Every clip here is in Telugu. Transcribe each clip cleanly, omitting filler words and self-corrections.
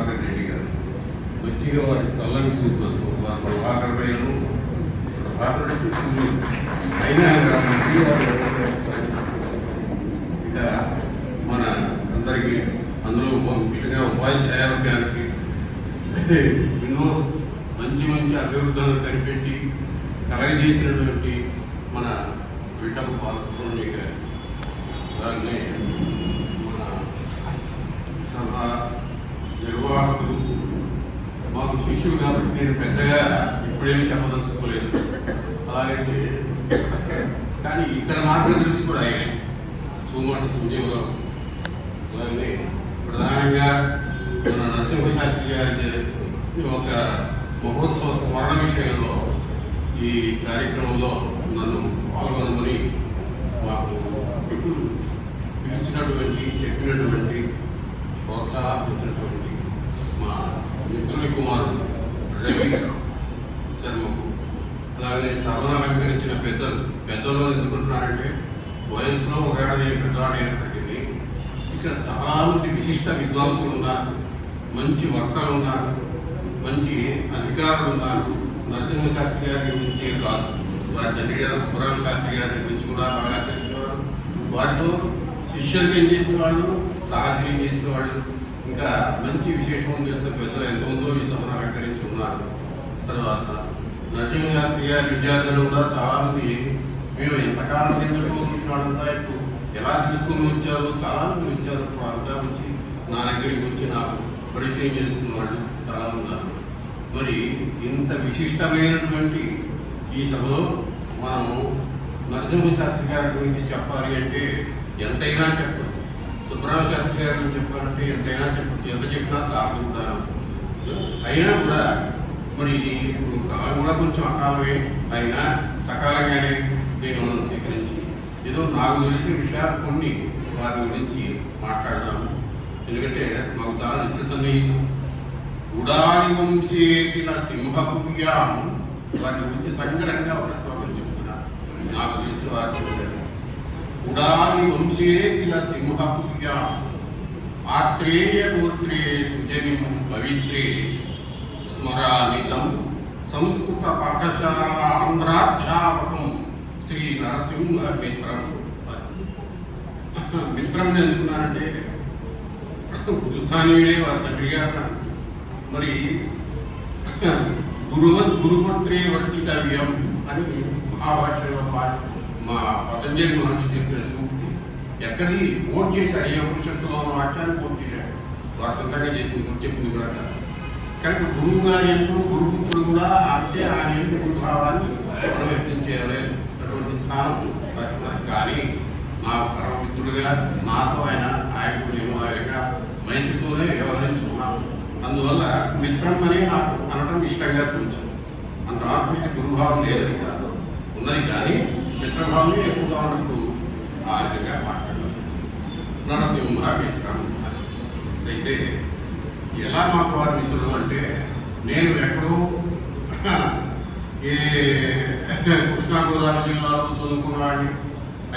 ప్రభాకర్ రెడ్డి గారు మంచిగా వారి చల్లని చూపులతో వారి ప్రభాకర్ పైనను ప్రభాకర్ రెడ్డి సూర్యుడు అయినా మంచిగా ఇక మన అందరికీ అందులో ముఖ్యంగా ఉపాధ్యాయులకి ఎన్నో మంచి మంచి అభివృద్ధులను కనిపెట్టి కలగజేసినటువంటి మన విఠల బాలసుబ్రహ్మణ్య గారి దాన్ని మన సభ నిర్వాహకులు మాకు శిష్యుడు కాబట్టి నేను పెద్దగా ఇప్పుడేమీ చెప్పదలుచుకోలేదు. అలాగే కానీ ఇక్కడ మార్గదర్శి కూడా ఆయన సోమాట సంజీవరావు. అలాగే ప్రధానంగా మన నరసింహశాస్త్రి గారి ఒక మహోత్సవ స్మరణ విషయంలో ఈ కార్యక్రమంలో నన్ను పాల్గొనమని మాకు పిలిచినటువంటి చెప్పినటువంటి ప్రోత్సాహించినటువంటి మా మిత్రుని కుమారుడు రవి శర్మకు, అలాగే సభను అలంకరించిన పెద్దలు ఎందుకుంటున్నారంటే వయస్సులో ఒకవేళ నేను పెద్దవాడైనప్పటికీ ఇక్కడ చాలామంది విశిష్ట విద్వాంసులు ఉన్నారు, మంచి వక్తలు ఉన్నారు, మంచి అధికారులు ఉన్నారు. నరసింహశాస్త్రి గారి గురించి కాదు, వారి తండ్రి గారు సుబ్రహ్మ శాస్త్రి గారి గురించి కూడా బాగా తెలిసినవారు, వారితో శిష్యులకి చేసిన వాళ్ళు, సహచర్యం చేసిన వాళ్ళు, ఇంకా మంచి విశేషం చేసిన పెద్దలు ఎంతమందో ఈ సభను అలంకరించి ఉన్నారు. తర్వాత నరసింహశాస్త్రి గారి విద్యార్థులు కూడా చాలామంది మేము ఎంతకాలం కిందలో చూసిన వాళ్ళంతా ఇప్పుడు ఎలా తీసుకుని వచ్చారో చాలామంది వచ్చారు. ఇప్పుడు అంతా వచ్చి నా దగ్గరికి వచ్చి నాకు పరిచయం చేసుకున్న వాళ్ళు చాలా ఉన్నారు. మరి ఇంత విశిష్టమైనటువంటి ఈ సభలో మనము నరసింహశాస్త్రి గారి గురించి చెప్పాలి అంటే ఎంతైనా చెప్పచ్చు, సుబ్రహ్మ శాస్త్రి గారి గురించి చెప్పాలంటే ఎంతైనా చెప్పచ్చు, ఎంత చెప్పినా చాలు కూడా. అయినా కూడా మరి ఇప్పుడు కాలం కూడా కొంచెం అకాలమే, అయినా సకాలంగానే దీన్ని మనం స్వీకరించి ఏదో నాకు తెలిసిన విషయాలు కొన్ని వారి గురించి మాట్లాడదాము. ఎందుకంటే మాకు చాలా నిత్య సన్నిహితం. ఉడాలి వంశే కిల సింహపుర్యాం, వారి గురించి సంగ్రహంగా ఒక శ్లోకం చెప్తున్నారు. నాకు తెలిసిన వారు ఉడాలి వంశే కిల సింహపుర్యాం ఆత్రేయ గోత్రే సుజనిం పవిత్రే స్మరానితం సంస్కృత పాఠశాల ఆంధ్రాధ్యాపకం శ్రీ నరసింహ మిత్రం. మిత్రం ఎందుకున్నారంటే గురుస్థానీయుడే వారి తండ్రి గారు. మరి గురుపుత్రే వర్తితవ్యం అని మహాభాషలో మా పతంజలి మహర్షి చెప్పిన సూక్తి. ఎక్కడి కోట్ చేశారు, ఏ ఉపనిషత్తులో ఉన్న వాక్యాన్ని కోట్ చేశారు, వారు సొంతంగా చేసింది చెప్పింది కూడా కాదు. కనుక గురువు గారి ఎందు గురుపుత్రుడు కూడా అంటే ఆయన ఎందుకు భావాన్ని మనం వ్యక్తం చేయలేదు. అటువంటి స్థానం పట్టుకున్నారు. కానీ మా పరమమిత్రుడుగా నాతో ఆయన నేను ఆయనగా మైత్రితోనే వ్యవహరించుకున్నాను. అందువల్ల మిత్రం అనే నాకు అనటం ఇష్టంగా కూర్చోంది. అంత ఆత్మీయ గురుభావం లేదని కాదు, ఉన్నది, కానీ మిత్రభావమే ఎక్కువగా ఉన్నప్పుడు ఆ విధంగా మాట్లాడాల్సి వచ్చింది. నరసింహ మిత్రం అయితే ఎలా మాకు వారి మిత్రుడు అంటే, నేను ఎక్కడో ఏ కృష్ణా గోదావరి జిల్లాలో చదువుకున్నవాడిని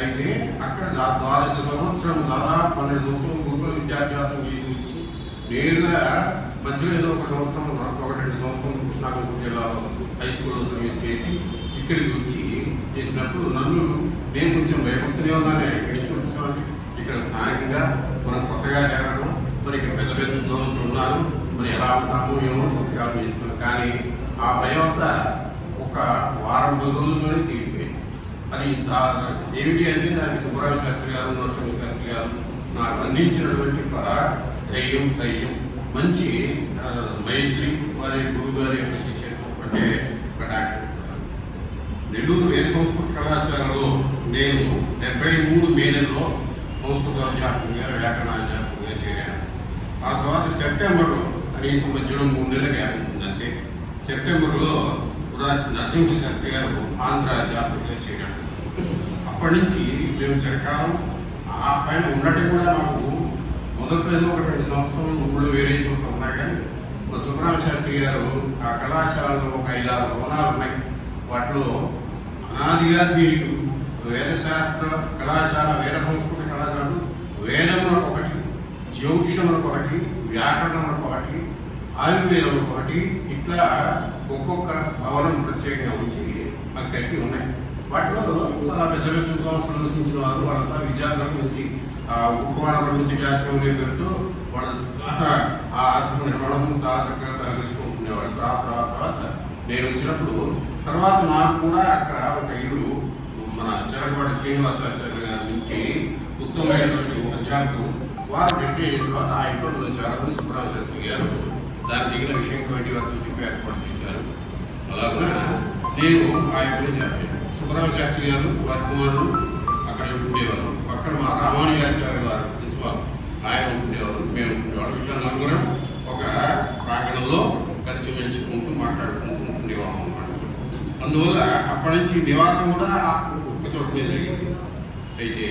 అయితే అక్కడ 12 సంవత్సరం దాదాపు 12 సంవత్సరం గురుకుల విద్యాభ్యాసం చేసి వచ్చి నేరుగా మధ్యలో ఏదో ఒక సంవత్సరం 1-2 సంవత్సరం కృష్ణా గుంటూరు జిల్లాలో హై స్కూల్లో సర్వీస్ చేసి ఇక్కడికి వచ్చి చేసినప్పుడు నేను కొంచెం భయపడుతూనే ఉన్నాను. ఇక్కడి నుంచి వచ్చేవాడిని, ఇక్కడ స్థానికంగా మనం కొత్తగా చేరడం, మరి ఇక్కడ పెద్ద పెద్ద దోషులు ఉన్నారు, మరి ఎలా ఉంటాము ఏమో పుస్తకాలు చేసుకున్నాను. కానీ ఆ భయం అంతా ఒక వారం 10 రోజుల్లోనే తీరిపోయింది. అది ఏమిటి అంటే దానికి సుబ్రహ్మ శాస్త్రి గారు, నరసింహ శాస్త్రి గారు నాకు అందించినటువంటి ధైర్యం, స్థైర్యం, మంచి మైత్రి, వారి గురువు గారి యొక్క శిష్యులు అంటే కటాక్షం. నెల్లూరు వేద సంస్కృత కళాశాలలో నేను 73 మే నెలలో సంస్కృత అధ్యాపకునిగా, వ్యాకరణ అధ్యాపకునిగా చేరాను. ఆ తర్వాత సెప్టెంబర్లో కనీసం మధ్యలో 3 నెలల గ్యాప్ ఉంటుందంటే సెప్టెంబర్లో నరసింహ శాస్త్రి గారు ఆంధ్ర అధ్యాపకునిగా చేరాడు. అప్పటి నుంచి మేము చిరకాలం ఆ పైన ఉండటం కూడా మాకు మొదట్లో ఏదో ఒక 2 సంవత్సరాలు ఇప్పుడు వేరే చోట్ల ఉన్నాయి. కానీ మా సుబ్రహ్మ శాస్త్రి గారు ఆ కళాశాలలో ఒక 5-6 భవనాలు ఉన్నాయి. వాటిలో అనాదిగా దీనికి వేదశాస్త్ర కళాశాల, వేద సంస్కృత కళాశాలలు వేదములకు ఒకటి, జ్యోతిషములకు ఒకటి, వ్యాకరణములకు ఒకటి, ఆయుర్వేదం ఒకటి, ఇట్లా ఒక్కొక్క భవనం ప్రత్యేకంగా ఉంచి అది కట్టి ఉన్నాయి. వాటిలో చాలా పెద్ద పెద్ద విద్వాంసులు నివసించిన వారు వాళ్ళంతా విద్యార్థుల నుంచి ఉపమానం నుంచి ఆశ్రమం పేరుతో వాళ్ళు ఆ ఆశ్రమం నిర్మాణం చాలా చక్కగా సహకరిస్తూ ఉంటుండేవాడు. తర్వాత నేను వచ్చినప్పుడు తర్వాత నాకు కూడా అక్కడ ఒక ఇల్లు మన చెరగపాటి శ్రీనివాసాచార్య గారి నుంచి ఉత్తమమైనటువంటి అధ్యాపకులు వారు డెప్యూటీ తర్వాత ఆ ఇంట్లో వచ్చారని సుబ్రహ్మణ్య శాస్త్రి గారు దాని తగిన విషయం కమిటీ వారితో చెప్పి ఏర్పాటు చేశారు. అలాగా నేను ఆ ఇంట్లో చేరాను. సుబ్రహ్మణ్య శాస్త్రి గారు వారి కుమారులు అక్కడ ఉంటుండేవారు. పక్కన మా రామానుజాచార్య గారు ప్రిన్సిపాల్ ఆయన ఉంటుండేవారు, మేము ఉంటుండేవాడు. ఇట్లా నలుగురం ఒక ప్రాంగణంలో కలిసి మెలుసుకుంటూ మాట్లాడుకుంటూ ఉంటుండేవాళ్ళం అన్నమాట. అందువల్ల అప్పటి నుంచి నివాసం కూడా ఒక చోట మీద జరిగింది. అయితే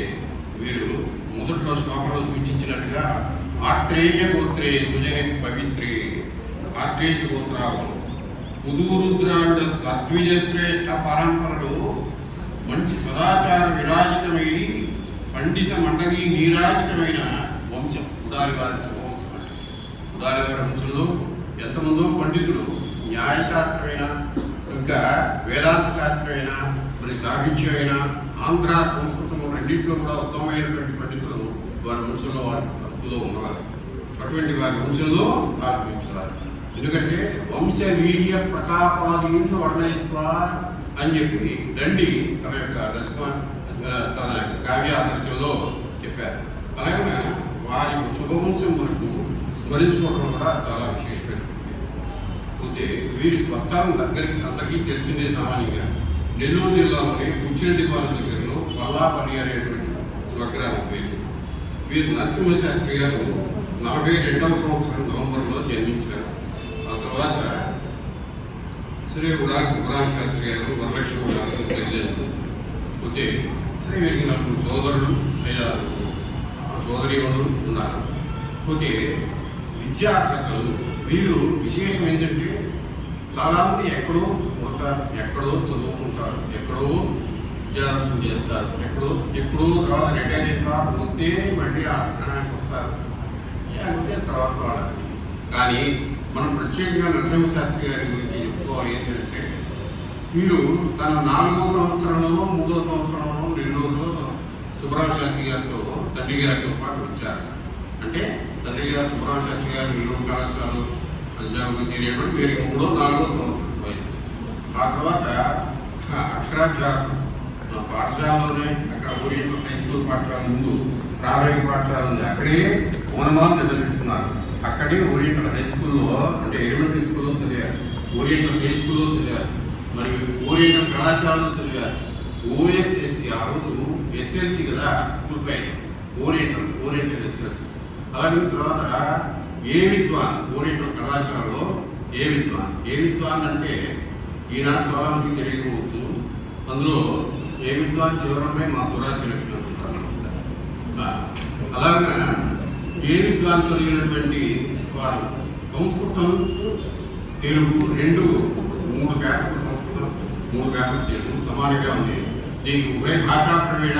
వీరు మొదట్లో శ్లోకంలో సూచించినట్టుగా ఆత్రేయ గోత్రే సుజని పవిత్రే ఆత్రేయ గోత్రాలు కుదూరుద్రావిడ సద్విజ శ్రేష్ఠ పరంపరలు మంచి సదాచార విరాజితమై పండిత మండలి నీరాజితమైన వంశం ఉడాలి వారి శుభవంశం. అంటే ఉడాలి వారి వంశంలో ఎంతమందో పండితులు న్యాయశాస్త్రమైన ఇంకా వేదాంత శాస్త్రమైన మరి సాహిత్యమైన ఆంధ్ర సంస్కృతం రెండింటిలో కూడా ఉత్తమమైనటువంటి పండితులు వారి వంశంలో వారిలో ఉన్నవారు. అటువంటి వారి వంశంలో ఆరంభించారు. ఎందుకంటే వంశవీర్య ప్రతాపాదీన వర్ణయత్వ అని చెప్పి దండి తన యొక్క తన యొక్క కావ్య ఆదర్శంలో చెప్పారు. అలాగే వారి శుభవంశం మనకు స్మరించుకోవడం కూడా చాలా విశేషమైనటువంటి. అయితే వీరి స్వస్థానం అందరికీ తెలిసిందే. సామాన్యంగా నెల్లూరు జిల్లాలోని బుచ్చిరెడ్డిపాలెం దగ్గరలో పల్లాపల్లి అనేటువంటి స్వగ్రామం పేరు. వీరు నరసింహశాస్త్రి గారు 42వ సంవత్సరం నవంబర్లో జన్మించారు. ఆ తర్వాత శ్రీ ఉడాలి సుబ్రహ్మణ్య శాస్త్రి గారు వరలక్ష్మి గారు తెలియదు. అయితే శ్రీ వీరికి 4 సోదరులు లేదా సోదరీమణులు ఉన్నారు. అయితే విద్యార్హతలు వీరు విశేషం ఏంటంటే చాలామంది ఎక్కడో చదువుకుంటారు, ఎక్కడో విద్యార్థం చేస్తారు, ఎప్పుడో తర్వాత రిటైర్ అయిన తర్వాత వస్తే మళ్ళీ ఆ స్థానానికి వస్తారు, లేకపోతే తర్వాత వాడాలి. కానీ మనం ప్రత్యేకంగా నరసింహశాస్త్రి గారి గురించి చెప్పుకోవాలి ఏంటంటే వీరు తన 4వ సంవత్సరంలో 3వ సంవత్సరంలో నెల్లూరులో సుబ్రహ్మణ్య శాస్త్రి గారితో తండ్రి గారితో పాటు వచ్చారు. అంటే తండ్రి గారు సుబ్రహ్మణ్య శాస్త్రి గారు నెల్లూరు కళాశాలలో అధ్యాపకులు చేరేటప్పుడు వీరి 3వ 4వ సంవత్సరం వయసు. ఆ తర్వాత అక్షరాభ్యాసం పాఠశాలలోనే అక్కడ ఓరియంటల్ హై స్కూల్ పాఠశాల ముందు ప్రాథమిక పాఠశాల ఉంది, అక్కడే ఓనమాలు దెబ్బతిట్టుకున్నారు. అక్కడే ఓరియంటల్ హై స్కూల్లో అంటే ఎలిమెంటరీ స్కూల్లో చదివారు, ఓరియంటల్ హై స్కూల్లో చదివారు, మరియు ఓరియంటల్ కళాశాలలో చదివారు. ఓఎస్ఎస్సి ఆ రోజు ఎస్ఎల్సి కదా స్కూల్ పైన ఓరియంటల్ ఎస్ఎల్సి. అలాగే తర్వాత ఏ విద్వాన్ ఓరియంటల్ కళాశాలలో ఏ విద్వాన్ అంటే ఈనాడు చాలా మందికి తెలియకపోవచ్చు. అందులో ఏ విద్వాన్ చివరమే మా స్వరాజ్య లక్ష్మి అనుకుంటారు. నమస్కారం. అలాగే ఏ విద్వాన్ చదివినటువంటి వారు సంస్కృతం తెలుగు 3 పేపర్లు సంస్కృతం 3 పేపర్లు తెలుగు సమానంగా ఉంది. దీనికి ఉభయ భాషా ప్రవీణ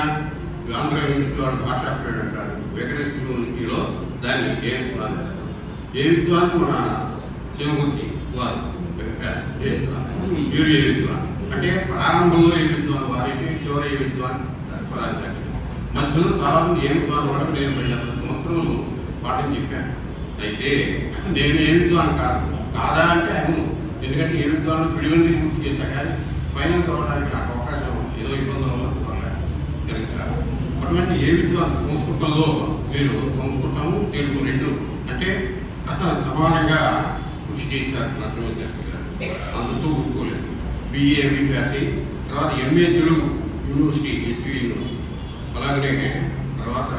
ఆంధ్ర యూనివర్సిటీ వాడు భాషా ప్రవీణ అంటారు. వెంకటేశ్వర యూనివర్సిటీలో దాన్ని ఏ విద్వాన్ మన శివమూర్తి వారు వీరు ఏ విద్వాన్ అంటే ప్రారంభంలో ఏ విద్వాన్ వారైతే చివరి ఏ విద్వాన్ స్వరాజ్య మధ్యలో చాలా మంది ఏ విద్వాన్ వాడు నేను 10 సంవత్సరంలో పాఠం చెప్పాను. అయితే నేను ఏ విద్వాన్ కాదా అంటే అవును. ఎందుకంటే ఏ విద్వాన్ పిడివంతి పూర్తి చేశాను, కానీ ఫైనాన్స్ అవ్వడానికి నాకు అవకాశం ఏదో ఇబ్బందుల వల్ల కనుక అటువంటి ఏ విద్వాన్ సంస్కృతంలో మీరు సంస్కృతము తెలుగు 2 అంటే సమానంగా కృషి చేశారు నరసింహశాస్త్రి గారు. అందుతో ఊరుకోలేదు. BA MPAS తర్వాత MA Telugu university SP university. అలాగనే తర్వాత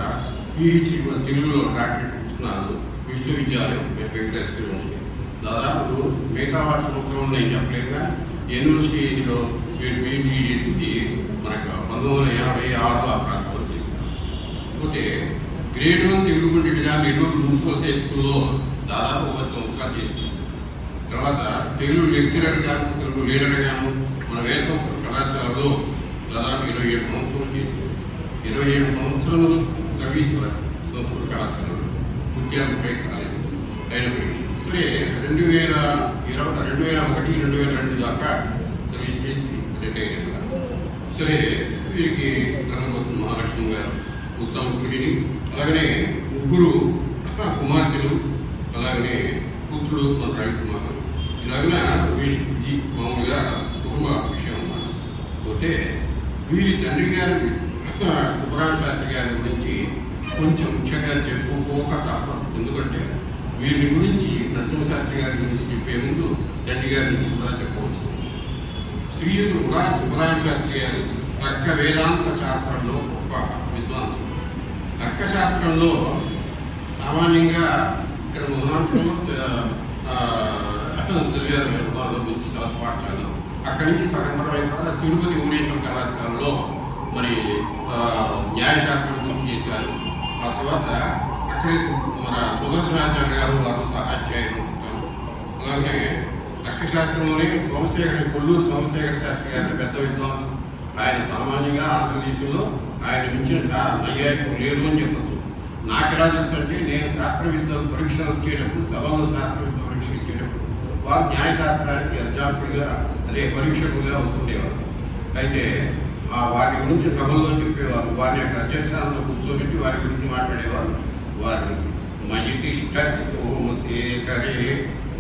PhD తెలుగులో డాక్టరేట్ ఇస్తున్నారు విశ్వవిద్యాలయం వెంకటేశ్వర యూనివర్సిటీ. దాదాపు మిగతా వాటి సంవత్సరంలో నేను చెప్పలేదుగా యూనివర్సిటీలో PhD చేసింది మనకు 1986 ఆ ప్రాంతంలో చేసినారు. పోతే గ్రేడ్ 1 తెలుగు పండితుడిగా నెల్లూరు మున్సిపల్ హై స్కూల్లో దాదాపు 10 సంవత్సరాలు చేసింది. తర్వాత తెలుగు లెక్చరర్ గాను తెలుగు లీడర్ గాను మన వేసవ కళాశాలలో దాదాపు 27 సంవత్సరాలు చేసింది. 27 సంవత్సరాలు సర్వీస్ సంస్కృత కళాశాలలో ముత్యాలపై కాలేదు. అయినప్పటికీ సరే 2001-2002 దాకా సర్వీస్ చేసి రిటైర్ అయ్యారు. సరే వీరికి గణపతి మహాలక్ష్మి గారు ఉత్తమ గృహిణి, అలాగనే 3 కుమార్తెలు, అలాగనే పుత్రుడు మన రవికుమార్. ఇలాగ వీరికి మామూలుగా కుటుంబ విషయం అన్నమాట. పోతే వీరి తండ్రి గారి సుబ్బరామ శాస్త్రి గారి గురించి కొంచెం ముఖ్యంగా చెప్పుకోక తప్పదు. ఎందుకంటే వీరి గురించి నరసింహశాస్త్రి గారి గురించి చెప్పే ముందు తండ్రి గారి నుంచి కూడా చెప్పవచ్చు. శ్రీయుతుడు కూడా సుబ్బరామ శాస్త్రి గారు తర్క వేదాంత శాస్త్రంలో గొప్ప విద్వాంసుడు. తర్కశాస్త్రంలో సామాన్యంగా ఇక్కడ ముద్రాంతంలో చదివారు మంచి పాఠశాలలో. అక్కడి నుంచి సగంపరమైన తర్వాత తిరుపతి ఓరియంటల్ కళాశాలలో మరి న్యాయశాస్త్రం పూర్తి చేశారు. ఆ తర్వాత అక్కడే మన సుదర్శనాచార్య గారు వారు సహాధ్యాయులు ఉంటారు. అలాగే తర్కశాస్త్రంలోనే కొల్లూరు సోమశేఖర శాస్త్రి గారిని పెద్ద విద్వాంసం. ఆయన సామాన్యంగా ఆంధ్రదేశంలో ఆయన మించిన నైయాయికం లేదు అని చెప్పచ్చు. నాకు ఎలా తెలుసు అంటే నేను శాస్త్రవేత్తలు పరీక్షలు వచ్చేటప్పుడు సభలో శాస్త్రవేత్త పరీక్షలు ఇచ్చేటప్పుడు వారు న్యాయశాస్త్రానికి అధ్యాపకులుగా అదే పరీక్షకులుగా వస్తుండేవారు. అయితే వారి గురించి సభలో చెప్పేవారు. వారిని అక్కడ అధ్యక్షాలలో కూర్చోబెట్టి వారి గురించి మాట్లాడేవారు. వారి మయితి సోమశేఖరే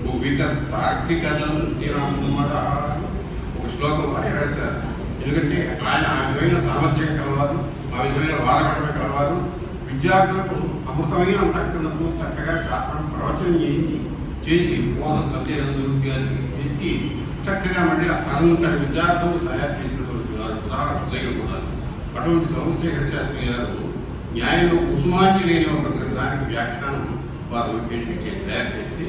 భూవికస్తార్కికదం ఒక శ్లోకం వారి రాశారు. ఎందుకంటే ఆయన ఆ విధమైన సామర్థ్యం కలవారు, ఆ విధమైన వారకటమే కలవారు. విద్యార్థులకు అమృతమైన అంతఃకరణతో చక్కగా శాస్త్రం ప్రవచనం చేసి బోధన సందేహం నివృత్తి చేసి చక్కగా మళ్ళీ తనంతటి విద్యార్థులు తయారు చేసినటువంటి వారు ఉదాహరణ కూడా. అటువంటి సోమశేఖర శాస్త్రి గారు న్యాయంలో కుసుమాంజలి అనే ఒక గ్రంథానికి వ్యాఖ్యానం వారు తయారు చేస్తే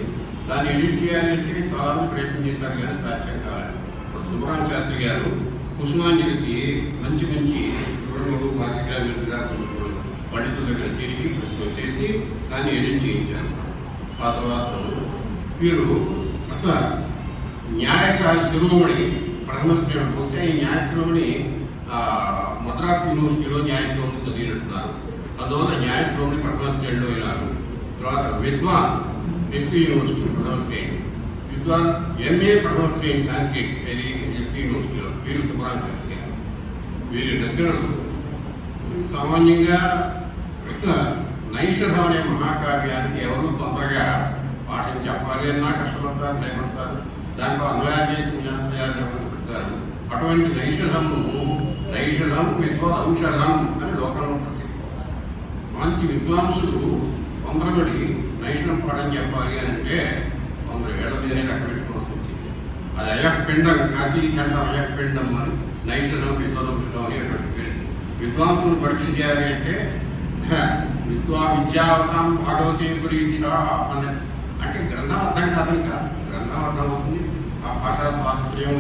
దాన్ని ఎడిట్ చేయాలంటే చాలామంది ప్రయత్నం చేశారు కానీ సాధ్యం కావాలి. సుబ్బరామ శాస్త్రి గారు కుసుమాంజలికి మంచి వివరణలు మా దగ్గర విధంగా పండితుల దగ్గర తిరిగి ప్రశ్న చేసి దాన్ని ఎడిట్ చేయించారు. ఆ తర్వాత వీరు న్యాయశాల శిరోమణి బ్రహ్మశ్రేణి పోతే ఈ న్యాయశ్రోమణి మద్రాసు యూనివర్సిటీలో న్యాయశ్రోమణి చదివినట్టున్నారు. అందువల్ల న్యాయశ్రోమణి బ్రహ్మశ్రేణిలో వెళ్ళారు. తర్వాత విద్వాన్ ఎస్పీ యూనివర్సిటీ బ్రహ్మశ్రేణి, విద్వాన్ ఎంఏ బ్రహ్మశ్రేణి సాంస్క్రిట్ ఎస్పీ యూనివర్సిటీలో వీరు సుబ్బరామ శాస్త్రి గారు. వీరి రచనలు సామాన్యంగా నైషధం అనే మహాకావ్యానికి ఎవరు తొందరగా పాఠం చెప్పాలి అన్నా కష్టపడతారు, భయపడతారు. దాంట్లో అన్వయాలు చేసి పెడతారు. అటువంటి నైషధం విద్వాన్ ఔషధం అని లోకంలో ప్రసిద్ధి. మంచి విద్వాంసుడు తొందరపడి నైషధం పాఠం చెప్పాలి అని అంటే 100 ఏళ్ల దేనే అక్కడ పెట్టుకోవాల్సి వచ్చింది. అది అయఃపిండం, కాశీఖండం అయఃపిండం అని నైషధం విద్వాంసుడం అనేటువంటి పేరు. విద్వాంసులు పరీక్ష చేయాలి అంటే విద్యావతాం భాగవతే పరీక్ష అన్నది. అంటే గ్రంథం అర్థం కాదని కాదు, గ్రంథం అర్థం అవుతుంది, ఆ భాషా స్వాతంత్ర్యం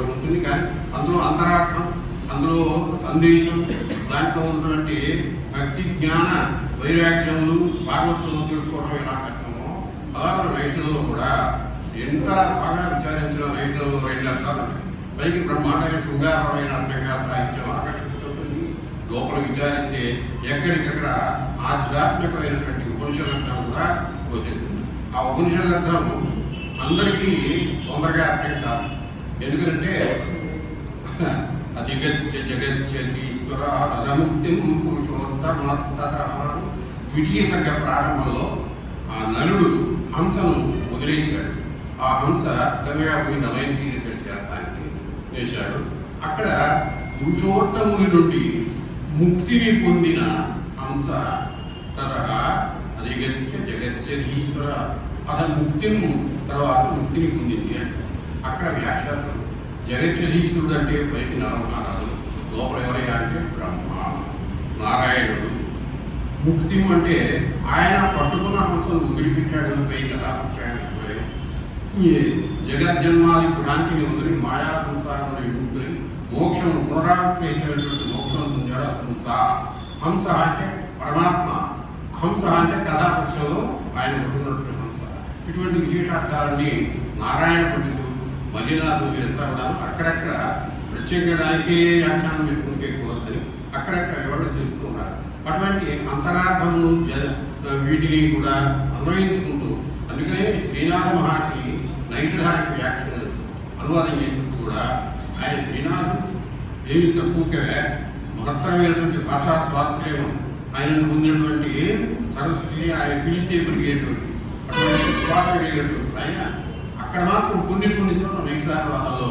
ఉంటుంది. కానీ అందులో అంతరార్థం, అందులో సందేశం, దాంట్లో ఉన్నటువంటి భక్తి జ్ఞాన వైరాగ్యములు భాగవతంలో తెలుసుకోవడం ఎలా కష్టమో అలాగే నైషధంలో కూడా ఎంత బాగా విచారించిన నైషధంలో 2 అర్థాలు ఉన్నాయి. పైకి బ్రహ్మాండమైన శృంగారమైన అర్థంగా సాహిత్యం ఆకర్షిస్తుంటుంది. లోపల విచారిస్తే ఎక్కడికక్కడ ఆధ్యాత్మికమైనటువంటి ఉపనిషదర్థం కూడా వచ్చేస్తుంది. ఆ ఉపనిషదర్థం అందరికీ తొందరగా అర్థం కాదు. ఎందుకంటే అధిగత్య జగత్యధీశ్వర నరముక్తిం పురుషోత్తమాత్త ద్వితీయ సర్గ ప్రారంభంలో ఆ నలుడు హంసను వదిలేశాడు. ఆ హంస అర్థంగా పోయి దమయంతి దగ్గర చేరడానికి చేశాడు. అక్కడ పురుషోత్తముని నుండి ముక్తిని పొందిన హంస తరహా అధిగత్య జగత్యధీశ్వర అతను తర్వాత ముక్తిని పొందింది అంటే అక్కడ వ్యాఖ్యానం. జగత్యధీశ్వరుడు అంటే పైకి నరమహారాజు, లోపల ఎవరైనా అంటే బ్రహ్మ నారాయణుడు. ముక్తి అంటే ఆయన పట్టుకున్న హంసను వదిలిపెట్టాడు పై కథాపక్షాన్ని. జగజ్జన్మాది భ్రాంతిని వదిలి మాయా సంసారంలో విముక్తుని మోక్షం పునరావృతమైనటువంటి మోక్షం పొందాడు హంస. హంస అంటే పరమాత్మ, హంస అంటే కథాపక్షంలో ఆయన పట్టుకున్నటువంటి హంస. ఇటువంటి విశేషార్థాలని నారాయణ పండితుడు మల్లినాథు వీరంతా కూడా అక్కడక్కడ ప్రత్యేక దానికే వ్యాఖ్యానం పెట్టుకుంటే కుదరదని అక్కడక్కడ వివరణ చేస్తూ ఉన్నారు. అటువంటి అంతరార్థము వీటిని కూడా అన్వయించుకుంటూ అందుకనే శ్రీనాథ మహాకి నైషధారక వ్యాఖ్య అనువాదం చేసినప్పుడు కూడా ఆయన శ్రీనాథ్ ఏమి తక్కువగా మహత్తరమైనటువంటి భాషా స్వాతంత్ర్యం ఆయన పొందినటువంటి సరస్వతిని ఆయన పిలిస్తే పలిగేటువంటి అటువంటి విశ్వాస కలిగినటువంటి ఆయన అక్కడ మాత్రం కొన్ని చోట్ల నైషధారవాదంలో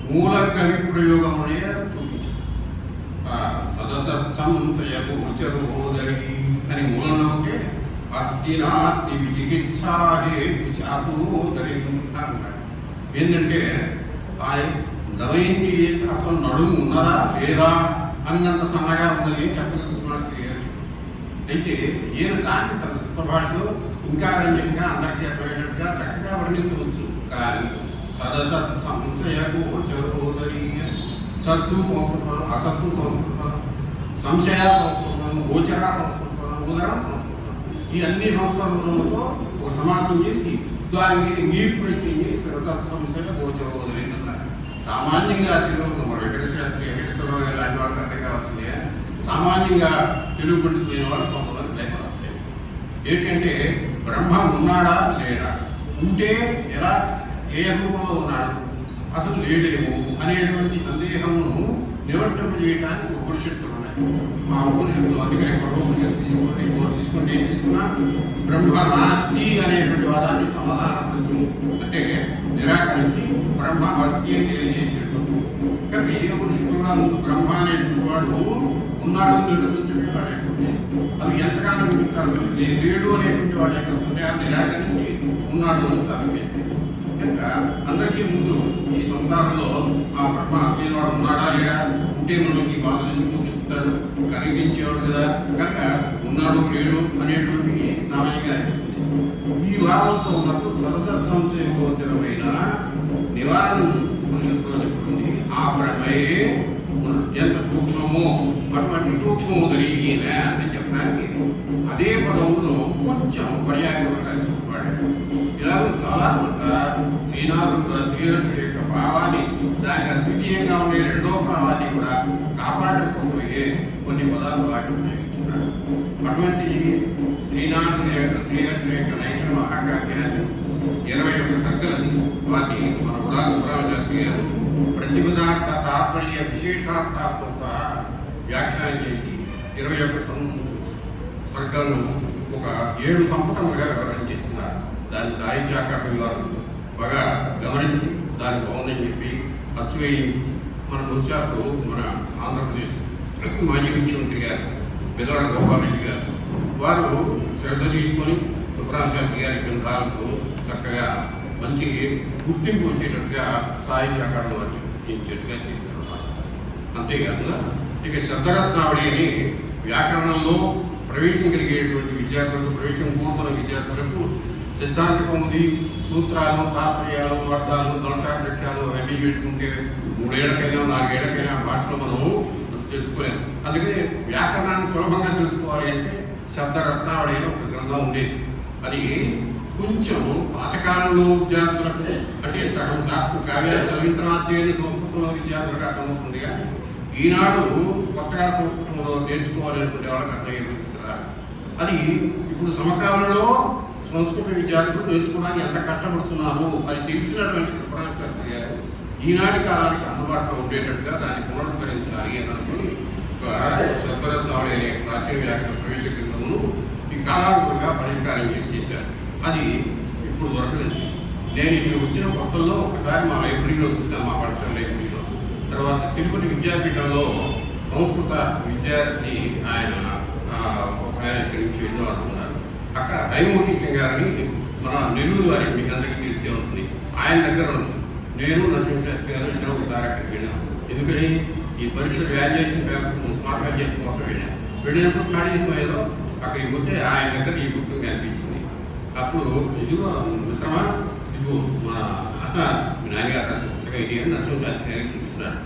మూల కవి ప్రయోగం అనేది చూపించారు. సదసంశయపు చరోదరి అని మూలంలో ఉంటే అస్తి నాస్తి విచికిత్సాదే శాతోదరి అంటాడు. ఏంటంటే ఆయన దమయంతి అసలు నడుము ఉన్నదా లేదా అన్నంత సన్నగా ఉన్నది చెప్పదలుచుకున్నాడు శ్రీహర్షుడు. అయితే ఈయన దాన్ని తన సొంత భాషలో ఇంకా రంజంగా అందరికీ అర్థమయ్యేటట్టుగా చక్కగా వర్ణించవచ్చు. కానీ సదసత్ సంశయకు చరోదరి సత్తు సంస్కృతం, అసత్తు సంస్కృతం, సంశయ సంస్కృతం, గోచర సంస్కృతం, ఉదరం సంస్కృతం, ఈ అన్ని సంస్కృతంతో ఒక సమాసం చేసి దానికి నీరు ప్రత్యయం చేసి సదసత్ సంశయ గోచరోదరి అన్నారు. సామాన్యంగా తెలుగు మన వెంకటేశ్వర లాంటి వాళ్ళు అర్థం కావాల్సిందే. సామాన్యంగా తెలుగు పండితులైన వాళ్ళు కొంతమంది లేకపోతే ఏంటంటే బ్రహ్మ ఉన్నాడా లేడా, ఉంటే ఎలా ఏ రూపంలో ఉన్నాడు, అసలు లేడేమో అనేటువంటి సందేహమును నివర్తింపజేయడానికి ఉపనిషత్తులు ఉన్నాయి. ఆ ఉపనిషత్తులు అందుకనే కఠోపనిషత్తు తీసుకుంటే ఏం తీసుకున్నా బ్రహ్మ నాస్తి అనేటువంటి వాదాన్ని సమాధానం అంటే నిరాకరించి బ్రహ్మ అస్తి అని తెలియజేసేటువంటి. కనుక ఏ ఉపనిషత్తు కూడా ముందు బ్రహ్మ అనేటువంటి వాడు ఉన్నాడు నిరూపించబడి అవి ఎంతకాలం నిరూపించాలి, లేడు అనేటువంటి వాడి యొక్క సందేహాన్ని నిరాకరించి ఉన్నాడు అని స్థాపించేసి కనుక అందరికీ ముందు ఈ సంసారంలో ఆ బ్రహ్మ అసలు ఉన్నాడా లేడా, ఉంటే మనకి బాధలు ఎందుకు తెలుస్తాడు, కలిగించేవాడు కదా, కనుక ఉన్నాడు లేడు అనేటువంటి సామాన్యంగా అనిపిస్తుంది. ఈ భావంతో ఉన్నప్పుడు సదసత్ సంశయ గోచరమైన నివారణ ఉపనిషత్తులో చెప్తుంది. ఆ బ్రహ్మయే ఎంత సూక్ష్మమో అటువంటి సూక్ష్మోదరి ఈయన అని చెప్పడానికి అదే పదంలో కొంచెం పర్యాయంగా చెప్పాడు. ఇలా చాలా చోట్ల శ్రీహర్షుడి యొక్క భావాన్ని దానికి అద్వితీయంగా ఉండే రెండో భావాన్ని కూడా కాపాడడం కోసమే కొన్ని పదాలు వాటి ఉపయోగించుకున్నాడు. అటువంటి శ్రీహర్షుడి యొక్క నైషధ మహాకావ్యాన్ని 21 సర్గలని వాటిని మన ఉదాహరణ సుబ్రహ్మశాస్త్రి గారు ప్రతిపదార్థ తాత్పర్య విశేషార్థాలతో సహా వ్యాఖ్యానం చేసి 21 సర్గలను ఒక 7 సంపుటములుగా వివరణ చేస్తున్నారు. దాన్ని సాహిత్య అకాడమీ వారు బాగా గమనించి దాని బాగుందని చెప్పి అచ్చు వేయించి మనకు వచ్చారు. మన ఆంధ్రప్రదేశ్ మాజీ ముఖ్యమంత్రి గారు బెదవాడ గోపాలరెడ్డి గారు వారు శ్రద్ధ తీసుకొని సుబ్రహ్మశాస్త్రి గారి గ్రంథాలకు చక్కగా మంచి గుర్తింపు వచ్చేటట్టుగా సాహిత్య అకాడమీ వారు ఇచ్చేట్టుగా చేశారన్నమాట. అంతేకాకుండా ఇక శబ్దరత్నావళి అని వ్యాకరణంలో ప్రవేశం కలిగేటువంటి విద్యార్థులకు, ప్రవేశం కోరుతున్న విద్యార్థులకు సిద్ధాంత కౌముది, సూత్రాలు, తాత్పర్యాలు, అర్థాలు, దళసార్థక్యాలు అన్నీ పెట్టుకుంటే 3 ఏళ్లకైనా 4 ఏళ్లకైనా భాషలో మనము తెలుసుకోలేము. అందుకని వ్యాకరణాన్ని సులభంగా తెలుసుకోవాలి అంటే శబ్దరత్నావళి అని ఒక గ్రంథం ఉండేది. అది కొంచెం పాతకాలంలో విద్యార్థులకు అంటే సగం శాస్త్ర కావ్యాలు చదివిన తర్వాత చేయని సంస్కృతంలో విద్యార్థులకు అర్థమవుతుంది. కానీ ఈనాడు కొత్తగా సంస్కృతంలో నేర్చుకోవాలనుకునే వాళ్ళకి అర్థమయ్యేది కదా. అది ఇప్పుడు సమకాలంలో సంస్కృత విద్యార్థులు నేర్చుకోవడానికి ఎంత కష్టపడుతున్నారు అది తెలిసినటువంటి సుబ్రహ్మశాస్త్రి గారు ఈనాటి కాలానికి అందుబాటులో ఉండేటట్టుగా దాన్ని పునరుద్ధరించాలి అని అనుకుని ఒక శబ్దరత్నావళి అనే ప్రాచీన వ్యాకరణ ప్రవేశ గ్రంథమును ఈ కాలానుగుణంగా పరిష్కారం చేశారు. అది ఇప్పుడు దొరకదండి. నేను ఇప్పుడు వచ్చిన కొత్తల్లో ఒకసారి మా లైబ్రరీలో చూసాను, మా పాఠశాల లైబ్రరీలో. తర్వాత తిరుపతి విద్యాపీఠంలో సంస్కృత విద్యార్థి ఆయన ఒక ఆయన ఇక్కడి నుంచి ఎన్నో అంటున్నారు. అక్కడ హైమూర్తి సింగ్ గారిని మన నెల్లూరు వారి మీకు అందరికీ తెలిసే ఉంటుంది. ఆయన దగ్గర నేను నరసింహశాస్త్రి గారు ఇద్దరు ఒకసారి అక్కడికి వెళ్ళాను. ఎందుకని ఈ పరీక్ష వాల్యుయేషన్ స్మార్ట్ వాల్యుయేషన్ కోసం వెళ్ళినప్పుడు ఖాళీ సమయంలో అక్కడికి పోతే ఆయన దగ్గర ఈ పుస్తకం కనిపించింది. అప్పుడు ఇదిగో మిత్రమా, ఇదిగో మా నాన్నగారు పుస్తకం ఇది అని నరసింహశాస్త్రి గారికి చూపిస్తున్నాడు.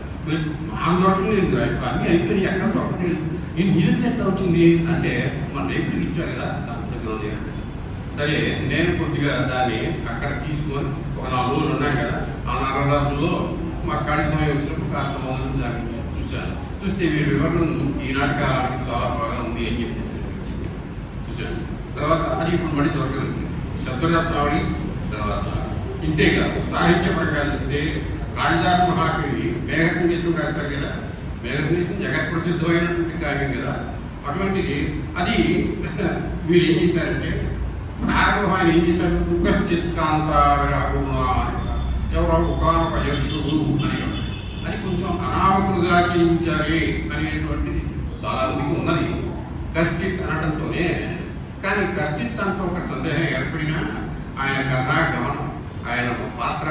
నాకు దొరకలేదు, ఇప్పుడు అన్నీ అయిపోయినాయి, ఎక్కడ దొరకలేదు. నేను నీ దగ్గర ఎట్లా వచ్చింది అంటే మన లైబ్రరీకి ఇచ్చారు కదా దగ్గర ఉంది. సరే నేను కొద్దిగా దాన్ని అక్కడ తీసుకొని ఒక 4 రోజులు ఉన్నాను కదా, ఆ 4 రోజుల్లో మా ఖాళీ సమయం వచ్చినప్పుడు కాస్త మొదలు దాన్ని చూశాను. చూస్తే వీరి వివరణం ఈనాటి కాలానికి చాలా బాగా ఉంది అని చెప్పేసి చూశాను. తర్వాత అది ఇప్పుడు మళ్ళీ దొరకలేదు. శబ్దరత్నావళి, తర్వాత ఇంతే కాదు సాహిత్యపరంగా చూస్తే కాళిదాస్ మహాకవి మేఘ సందేశం రాశారు కదా. మేఘ సందేశం జగత్ ప్రసిద్ధమైనటువంటి కావ్యం కదా. అటువంటిది అది వీరు ఏం చేశారంటే ప్రారంభం ఆయన ఏం చేశారు, ముఖశ్చిత్కాంతాగుణ ఎవరో ఒకనొక యక్షుడు అనేవాడు. అది కొంచెం అనామకుడుగా చేయించారే అనేటువంటిది చాలా మందికి ఉన్నది కశ్చిత్ అనడంతోనే. కానీ కశ్చిత్ అంతా ఒక సందేహం ఏర్పడినా ఆయన కథ గమనం, ఆయన పాత్ర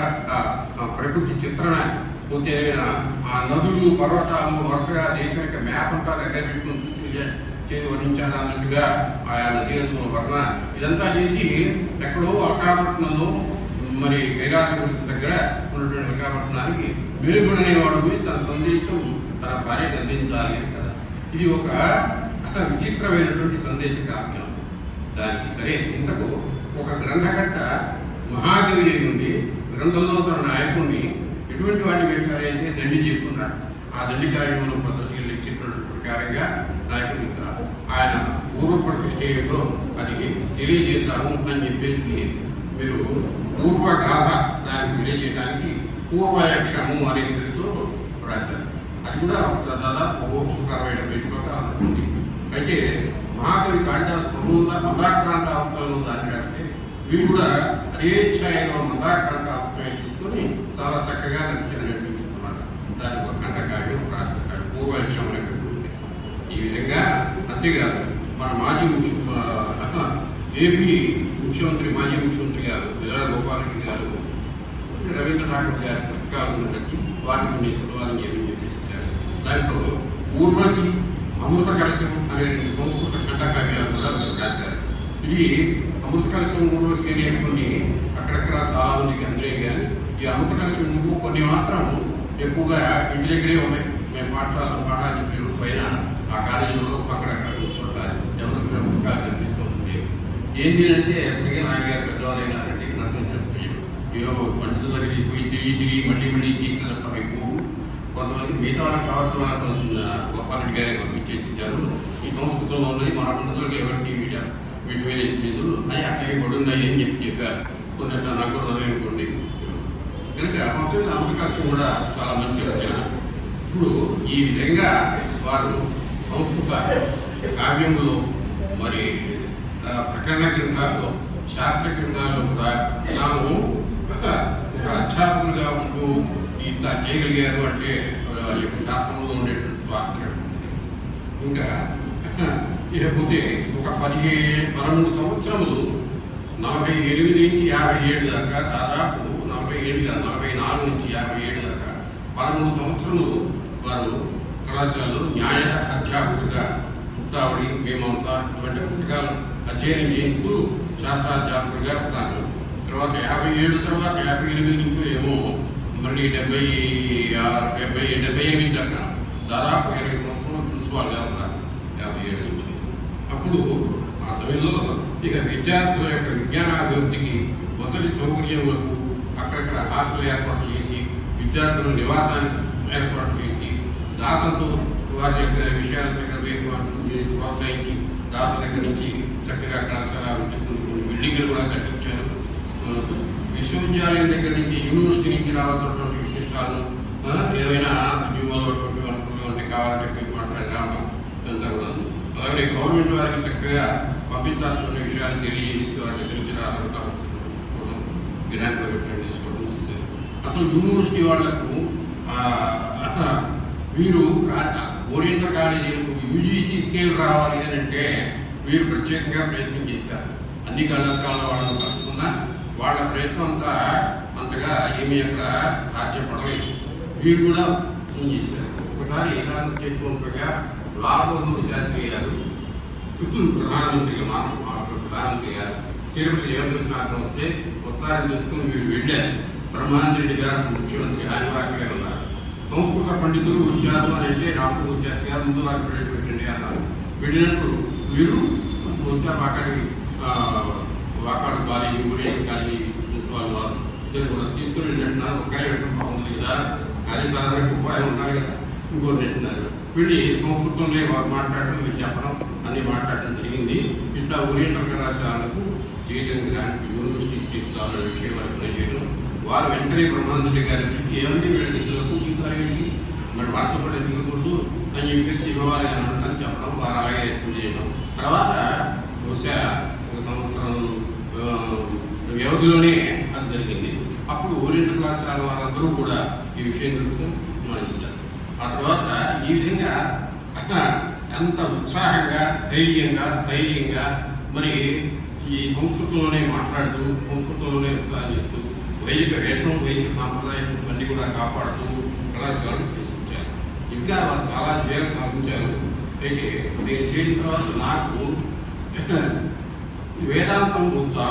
ప్రకృతి చిత్రణ, పోతే ఆ నదులు పర్వతాలు వరుసగా దేశం యొక్క మ్యాప్ అంతా దగ్గర పెట్టుకుని చూసి వర్ణించాలన్నట్టుగా ఆయా నదీలతో వర్ణ ఇదంతా చేసి ఎక్కడో అకాపట్నంలో మరి కైలాసం దగ్గర ఉన్నటువంటి అకాపట్నానికి వెలుగుడనేవాడు తన సందేశం తన భార్యకు అందించాలి కదా. ఇది ఒక విచిత్రమైనటువంటి సందేశ కావ్యం. దానికి సరే ఇంతకు ఒక గ్రంథకర్త మహాకవి అయి ఉండి గ్రంథంలో తన నాయకుడిని ఎటువంటి వాటిని పెట్టాలి అంటే దండి చెప్పుకున్నాడు. ఆ దండి కార్యక్రమం పద్ధతిలో చెప్పినటువంటి ప్రకారంగా నాయకుడు ఆయన పూర్వ ప్రతిష్టేయంలో అది తెలియజేద్దాము అని చెప్పేసి మీరు పూర్వగాథ దాన్ని తెలియజేయడానికి పూర్వయక్షము అనే పేరుతో రాశారు. అది కూడా దాదాపు 60-70 శ్లోకాలు ఉంటుంది. అయితే మహాకవి కాళిదాస్ మందాక్రాంతావృతంలో దాన్ని రాస్తే వీళ్ళు కూడా అదే ఛాయలో మందాక్రాంతావృతం తీసుకొని చాలా చక్కగా నడిపించారన్నమాట. దానికి ఒక కంఠకావ్యం రాస్తాడు పూర్వయక్షం అనేటువంటి. ఈ విధంగా అంతేకాదు మన ఏపీ ముఖ్యమంత్రి మాజీ ముఖ్యమంత్రి గారు విజయ గోపాలరెడ్డి గారు రవీంద్ర ఠాకూర్ గారి పుస్తకాలు ఉన్నట్టు వాటిని నేను చదవాలని చెప్పేసారు. దాంట్లో ఊర్వశి, అమృత కలశం అనే సంస్కృత ఖండకావ్యాలు కూడా రాశారు. ఇది అమృత కలశం, ఊర్వశి అనేవి కొన్ని అక్కడక్కడ చాలా మందికి అందులే కానీ ఈ అమృత కలశం కొన్ని మాత్రం ఎక్కువగా ఇంటి దగ్గరే ఉన్నాయి. మేము పాఠాలు చెప్పారు పైన ఆ కాలేజీలో అక్కడక్కడ చోట్ల ఎవరికి పుస్తకాలు కనిపిస్తూ ఉంటుంది. ఏంటి అంటే ఎప్పటికీ నాన్నగారు పెద్దవాళ్ళైనారంటే నాతో చెప్పి ఏవో పండితుల దగ్గరికి పోయి తిరిగి మళ్ళీ చేసిన ఎక్కువ కొంతమంది మిగతా వాళ్ళకి కావాల్సిన వాళ్ళకి గోపాలరెడ్డి గారే పంపించేసేసారు. ఈ సంస్కృతంలో ఉన్నది మన పండితులకి ఎవరికి వీటి మీద లేదు అని అట్లా పడున్నాయి అని చెప్పారు. కొన్ని నాకు కూడా అనుకోండి కనుక మొత్తం అమృతకలశం కూడా చాలా మంచి రచన. ఇప్పుడు ఈ విధంగా వారు సంస్కృత కావ్యములో మరి ప్రకరణ గ్రంథాల్లో శాస్త్ర గ్రంథాల్లో కూడా తాము ఒక అధ్యాపకులుగా ఉంటూ ఇంత చేయగలిగారు అంటే వారి యొక్క శాస్త్రంలో ఉండేటువంటి స్వాతంత్ర్యం ఉంటుంది. ఇంకా ఇకపోతే ఒక 13 సంవత్సరములు 48 నుంచి 57 దాకా దాదాపు 44 నుంచి 57 దాకా 13 సంవత్సరములు వారు కళాశాలలో న్యాయ అధ్యాపకులుగా ముక్తావళి, మీమాంస ఇటువంటి పుస్తకాలు అధ్యయనం చేయిస్తూ శాస్త్రాధ్యాపకులుగా ఉన్నారు. తర్వాత 58 నుంచో ఏమో మళ్ళీ 78 దాకా దాదాపు 20 సంవత్సరాలు ప్రిన్సిపాల్గా ఉన్నారు 57 నుంచి. అప్పుడు ఆ సమయంలో ఇక విద్యార్థుల యొక్క విజ్ఞానాభివృద్ధికి వసతి సౌకర్యములకు అక్కడక్కడ హాస్టల్ ఏర్పాటు చేసి విద్యార్థుల నివాసానికి ఏర్పాటు చేసి దాతలతో వారి యొక్క విషయాల దగ్గర ప్రోత్సహించి దాసుల దగ్గర నుంచి చక్కగా కళాశాల బిల్డింగ్లు కూడా కట్టించారు. విశ్వవిద్యాలయం దగ్గర నుంచి యూనివర్సిటీ నుంచి రావాల్సినటువంటి విశేషాలను ఏవైనా ఉద్యోగాలు అనుకూలంగా కావాలంటే మాట్లాడడం ఇదంతా కూడా. అలాగే గవర్నమెంట్ వారికి చక్కగా పంపించాల్సిన విషయాలు తెలియజేసి వారి దగ్గర నుంచి గ్రాంట్లో తీసుకోవడం చూస్తారు. అసలు యూనివర్సిటీ వాళ్లకు వీరు ఓరియంటల్ కాలేజీలకు యూజీసీ స్కేల్ రావాలి అని అంటే వీరు ప్రత్యేకంగా ప్రయత్నం చేశారు. అన్ని కళాశాల వాళ్ళని కలుపుకున్నా వాళ్ళ ప్రయత్నం అంతగా ఏమీ అక్కడ సాధ్యపడలేదు. వీరు కూడా చేశారు. ఒకసారి ఎలా చేసుకోవచ్చుగా లాల్ బహదూర్ శాస్త్రి గారు ప్రధానమంత్రి గారు తిరుపతి దేవదర్శనార్థం వస్తారని తెలుసుకుని వీరు వెళ్ళారు. బ్రహ్మానంద రెడ్డి గారు ముఖ్యమంత్రి, ఆయన అక్కడే ఉన్నారు. సంస్కృత పండితులు వచ్చారు అని అంటే నాకు శాస్త్రి గారు ముందు వారికి ప్రవేశపెట్టండి అన్నారు. వెళ్ళినప్పుడు వీరు వచ్చారు. వాకాడు కాలేజీ, ఊరేసి కాలేజీ ప్రిన్సిపాల్ వారు ఇద్దరు కూడా తీసుకుని వెళ్ళినట్టున్నారు. ఒక్కరే వెళ్ళడం బాగుంది కదా, అది సాధారణ ఉపాయం ఉన్నారు కదా, ఇంకోటి నెట్టున్నారు. వెళ్ళి సంస్కృతంలో వారు మాట్లాడడం, వీరు చెప్పడం అన్నీ మాట్లాడటం జరిగింది. ఇట్లా ఓరియంటల్ కళాశాలకు చేయడం గ్రాంట్ యూనివర్సిటీస్ తీసుకోవాలనే విషయం వారికి పనిచేయడం, వారు వెంటనే బ్రహ్మానంద గారి గురించి ఏమంటే వీళ్ళకి ఇందులో కూర్చుంటారేంటి, మరి వారితో పాటు ఎందుకూడదు అని చెప్పేసి ఇవ్వాలి అని అంటాను చెప్పడం, వారు అలాగే ఎక్కువ చేయడం. తర్వాత బహుశా ఒక సంవత్సరం వ్యవధిలోనే అది జరిగింది. అప్పుడు ఓరియంటల్ కళాశాల వారందరూ కూడా ఈ విషయం తెలుసుకొని మానేశారు. ఆ తర్వాత ఈ విధంగా ఎంత ఉత్సాహంగా, ధైర్యంగా, స్థైర్యంగా మరి ఈ సంస్కృతంలోనే మాట్లాడుతూ, సంస్కృతంలోనే ఉత్సాహం చేస్తూ, వైదిక వేషం, వైదిక సాంప్రదాయం అన్నీ కూడా కాపాడుతూ కళాశాలను తీసుకొచ్చారు. ఇంకా వారు చాలా విజయాలు సాధించారు. అయితే నేను చేసిన తర్వాత నాకు వేదాంతం వచ్చా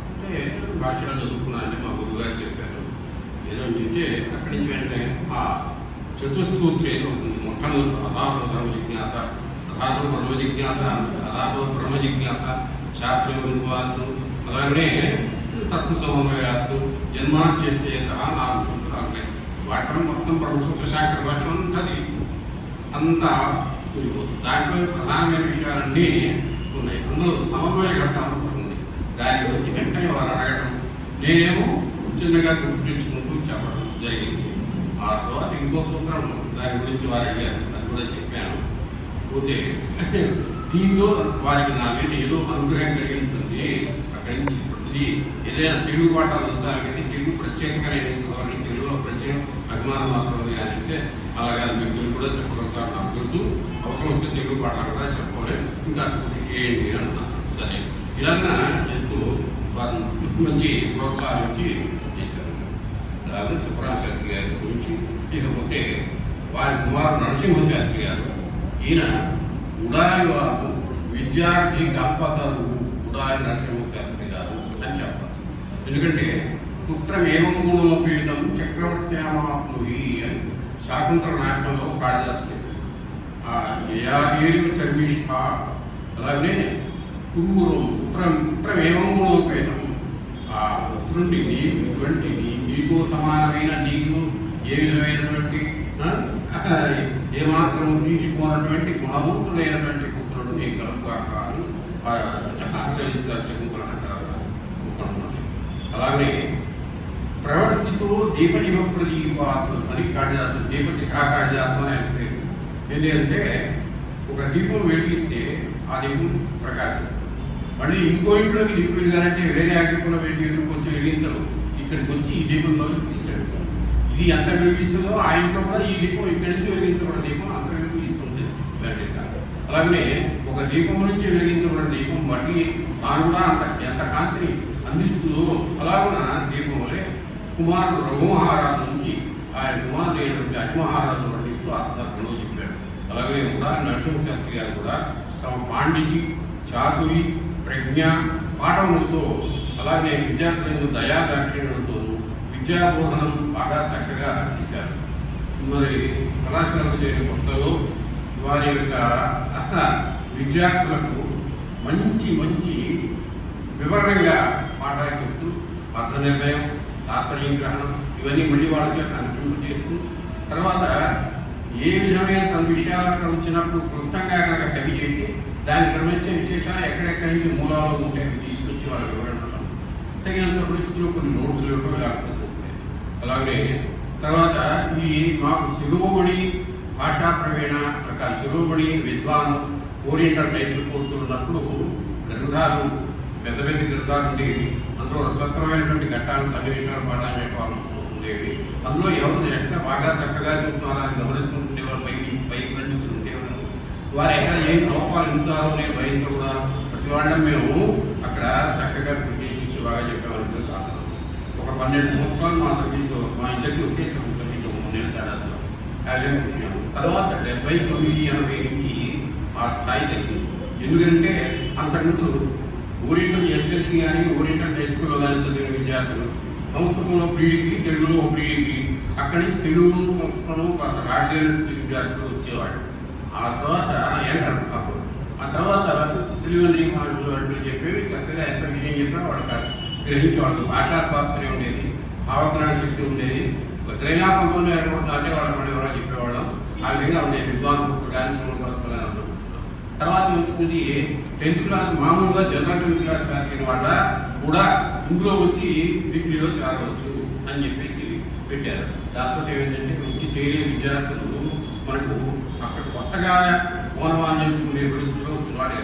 అంటే భాషలు చదువుకున్నానంటే మా గురువుగారు చెప్పారు. ఏదో చెప్తే అక్కడి నుంచి వెంటనే ఆ చతుస్సూత్రి ఉంటుంది. మొట్టమొదటి అథాతో ధర్మ జిజ్ఞాస, అథాతో బ్రహ్మ జిజ్ఞాస, అథాతో బ్రహ్మ జిజ్ఞాస, శాస్త్రయోగత్వాలు, అలాగనే తత్వ సమన్వయాలు, జన్మార్చేసేక 4 సూత్రాలు. వాటిలో మొత్తం బ్రహ్మసూత్ర శాంకర భాష ఉంటుంది. అంతా దాంట్లో ప్రధానమైన విషయాలన్నీ ఉన్నాయి. అందులో సమన్వయ ఘట్టం ఉంది. దాని గురించి వెంటనే వారు అడగడం, నేనేమో చిన్నగా గుర్తు తెచ్చుకుంటూ చెప్పడం జరిగింది. ఆ తర్వాత ఇంకో సూత్రం దాని గురించి వారు అడిగారు, అది కూడా చెప్పాను. పోతే దీంతో వారికి నా మీద ఏదో అనుగ్రహం కలిగి ఉంటుంది. అక్కడి నుంచి ప్రతిదీ ఏదైనా తెలుగు పాఠాలు ఉంచాలి కానీ తెలుగు ప్రత్యేకంగా నేర్చుకోవాలి, తెలుగులో ప్రత్యేక అభిమానం మాత్రం ఉంది అని అంటే అలాగే మీకు తెలుగు కూడా చెప్పగలుగుతారు, నాకు తెలుసు, అవసరం వస్తే తెలుగు పాఠాలు కూడా చెప్పవాలి, ఇంకా కృషి చేయండి అన్నా. సరే, ఇలాగా చేస్తూ వారు మంచి ప్రోత్సహించి చేశారు. అలాగే సుబ్రహ్మణ్య శాస్త్రి గారి గురించి ఇకపోతే వారి కుమారుడు నరసింహ శాస్త్రి గారు, ఈయన ఉడారి వారు విద్యార్థి గంపతరు ఉడారి నరసింహ శాస్త్రి గారు అని చెప్పచ్చు. ఎందుకంటే పుత్రమేవం గుణోపేతం చక్రవర్త్యామాప్నుహి అని శాకుంతల నాటకంలో కాళిదాసు యయాదేవి శర్మిష్ఠ. అలాగనే పూర్వం పుత్రమేవం గుణోపేతం, ఆ పుత్రుడిని నీకు ఇటువంటి నీకు సమానమైన, నీకు ఏ విధమైనటువంటి ఏమాత్రం తీసిపోనటువంటి గుణవంతుడైనటువంటి పుత్రుడు నీకు కలుగుగాక అని ఆశ్రయిస్తారు శకుంతల అంటారు. అలాగే ప్రవర్తితో దీపనివ ప్రదీపాత్మ అని కాళిదాసు, దీపశిఖా కాళిదాసు అని ఆయన పేరు. ఏంటంటే ఒక దీపం వెలిగిస్తే ఆ దీపం ప్రకాశిస్తుంది. మళ్ళీ ఇంకో ఇంట్లోకి దీపం వెలిగాలంటే వేరే అగ్గిపుల్ల పెట్టి ఎందుకు వచ్చి వెలిగించరు, ఇక్కడికి వచ్చి ఈ దీపంలో తీసుకెళ్తారు. ఇది ఎంత వెలిగిస్తుందో ఆ ఇంట్లో కూడా ఈ దీపం ఇక్కడి నుంచి వెలిగించబడిన దీపం అంత వెలిగిస్తుంది. అలాగనే ఒక దీపం నుంచి వెలిగించబడిన దీపం మళ్ళీ తాను కూడా ఎంత కాంతిని అందిస్తుందో అలాగున దీపం వలె కుమారుడు రఘుమహారాజు నుంచి ఆయన కుమారుడు అయినటువంటి అజిమహారాజు వర్ణిస్తూ ఆ సందర్భంలో చెప్పాడు. అలాగే కూడా నరసింహ శాస్త్రి గారు కూడా తమ పాండితి, చాతురి, ప్రజ్ఞ, పాఠములతో అలాగే విద్యార్థులను దయాదాక్షిణ్యంతో విద్యాబోధనం బాగా చక్కగా చేశారు. మరి కళాశాలలో చేరిన కొత్తలో వారి యొక్క విద్యార్థులకు మంచి మంచి వివరంగా పాఠాలు చెప్తూ అర్థ నిర్ణయం, తాత్పర్యం గ్రహణం ఇవన్నీ మళ్ళీ వాళ్ళ చేత అనుకుంటూ చేస్తూ, తర్వాత ఏ విధమైన విషయాలు అక్కడ వచ్చినప్పుడు క్లుప్తంగా కనుక కవి చేసి దానికి సంబంధించిన విశేషాలు ఎక్కడెక్కడి నుంచి మూలాలు ఉంటే అవి తీసుకొచ్చి వాళ్ళు వివరించడం, తగినంత పరిస్థితుల్లో కొన్ని నోట్స్లు ఇవ్వడం లేకపోతే ఉంటాయి. అలాగే తర్వాత ఈ మాకు శిరోమణి భాషా ప్రవీణ రకాల శిరోమణి విద్వాన్ ఓరియంటల్ టైటిల్ కోర్సులు ఉన్నప్పుడు గ్రంథాలు పెద్ద పెద్ద గ్రంథాలు ఉండేవి. అందులో రసవత్తరమైనటువంటి ఘట్టాలను, సన్నివేశాలు పాఠాలు చెప్పాల్సి ఉండేవి. అందులో ఎవరు ఎక్కడ బాగా చక్కగా చెప్తున్నారని గమనిస్తుండేవారు, పైకి పండితులు ఉండేవారు. వారు ఎక్కడ ఏం లోపాలు ఇంతారో అనే భయంతో కూడా ప్రతి వాళ్ళం మేము అక్కడ చక్కగా కృషి చేసి బాగా చెప్పామని సాధన. ఒక 12 సంవత్సరాలు మా సర్వీస్లో, మా ఇద్దరికి ఒకే సర్వీస్ 3 నెలల తేడాతో యాజం కృషి. తర్వాత 79-80 నుంచి ఆ స్థాయి తగ్గింది. ఎందుకంటే అంతకుముందు ఓరియంటల్ ఎస్ఎల్సీ కానీ ఓరియంటల్ హై స్కూల్లో కానీ చదివిన విద్యార్థులు సంస్కృతంలో ప్రీ డిగ్రీ, తెలుగులో ప్రీ డిగ్రీ, అక్కడి నుంచి తెలుగులో సంస్కృతంలో కొంత రాజ్యాల విద్యార్థులు వచ్చేవాళ్ళు. ఆ తర్వాత ఎంట్రన్స్ కాదు. ఆ తర్వాత ప్రిలిమినరీ మార్కులు అంటూ చెప్పేవి చక్కగా ఎంత విషయం చెప్పినా వాళ్ళకి గ్రహించేవాళ్ళు. భాషా స్వాతంత్ర్యం ఉండేది, అవగాహన శక్తి ఉండేది. గ్రైనా 19 అంటే వాళ్ళకి మళ్ళీ ఎవరో చెప్పేవాళ్ళం. ఆ విధంగా ఉండేది విద్వాన్ బుక్స్ కానీ, సినిమా బుక్స్ కానీ అనుభవిస్తున్నాం. తర్వాత వచ్చింది 10th క్లాస్ మామూలుగా జనరల్ 10th క్లాస్ పాస్ అయిన వాళ్ళ కూడా ఇందులో వచ్చి డిగ్రీలో చేరవచ్చు అని చెప్పేసి పెట్టారు. దాంతో ఏమైందంటే వచ్చి చేయలేని విద్యార్థులు మనకు అక్కడ కొత్తగా ఓనవాన్ని ఎంచుకునే పరిస్థితిలో వచ్చిన వాడే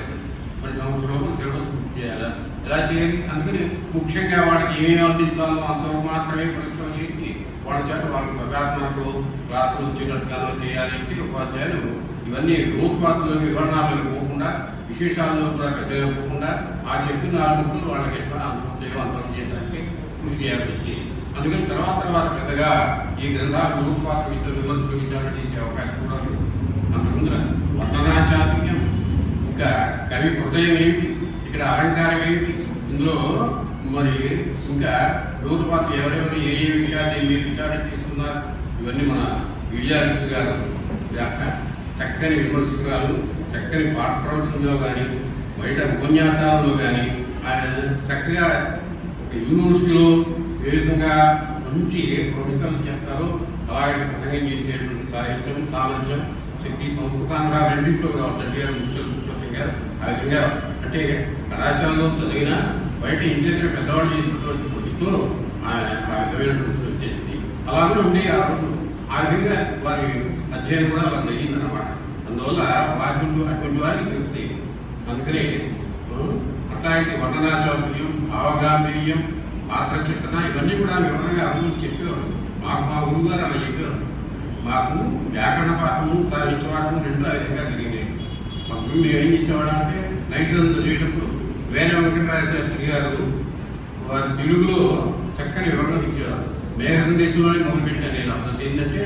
మరి సంవత్సరంలో సిలబస్ పూర్తి చేయాలి. ఎలా చేయాలి? అందుకని ముఖ్యంగా వాళ్ళకి ఏమేమి అందించాలో అంతవరకు మాత్రమే పరిశ్రమ చేసి వాళ్ళ చేత వాళ్ళకి అభ్యాసనకు క్లాసులు వచ్చేటట్టుగానో చేయాలంటే ఉపాధ్యాయులు ఇవన్నీ లోతుపాతులోకి వివరణాలకు పోకుండా విశేషాల్లో కూడా పెద్దగా పోకుండా ఆ చెప్పిన 4 బుక్కులు వాళ్ళకి ఎట్లా అనుభూతిగా అంతవరకు చేయడానికి కృషి చేయాల్సి వచ్చేది. అందుకని తర్వాత పెద్దగా ఈ గ్రంథాలు లోతుపాత్ర విమర్శలు విచారణ చేసే అవకాశం కూడా లేదు. అంతకుముందు వర్ణనాచార్యం, ఇంకా కవి హృదయం ఏమిటి, ఇక్కడ అలంకారం ఏమిటి, ఇందులో మరి ఇంకా లోతుపాత్ర ఎవరెవరు ఏ విషయాలు విచారణ చేస్తున్నారు, ఇవన్నీ మన విజయాలక్ష్మి గారు చక్కని విమర్శకురాలు, చక్కని పాఠ ప్రవచనంలో కానీ బయట ఉపన్యాసాలలో కానీ ఆయన చక్కగా యూనివర్సిటీలో ఏ విధంగా మంచి ప్రొఫెసర్లు చేస్తారో అలాగే ప్రసంగం చేసేటువంటి సాహిత్యం, సామర్థ్యం, శక్తి, సంస్కృతాంధ్ర రెండింటిలో కూడా ఉందండి. ముఖ్యం గారు ఆ విధంగా అంటే కళాశాలలో చదివిన బయట ఇంటి దగ్గర పెద్దవాళ్ళు చేసినటువంటి కృషితో ఆ విధమైనటువంటి వచ్చేసింది. అలాగే ఉండే ఆ రోజు ఆ విధంగా వారి అధ్యయనం కూడా అలా జరిగిందన్నమాట. అందువల్ల అటువంటి వారికి తెలిసి అందుకనే అట్లాంటి వర్ణనా చాతుర్యం, భావగాంభీర్యం, పాత్ర చిట్టన ఇవన్నీ కూడా వివరంగా అందరూ చెప్పేవారు. మాకు మా గురువు గారు అలా చెప్పేవారు. మాకు వ్యాకరణ పాఠము, సాహిత్య పాఠము రెండు ఆ విధంగా జరిగినాయి. మా గురువు మేము ఏం చేసేవాడు అంటే నైసం చదివేటప్పుడు వేల వెంకటరాయ శాస్త్రి గారు వారి తెలుగులో చక్కని వివరణ ఇచ్చేవారు. మేఘ సందేశంలోనే మొదలుపెట్టాను నేను. అన్నది ఏంటంటే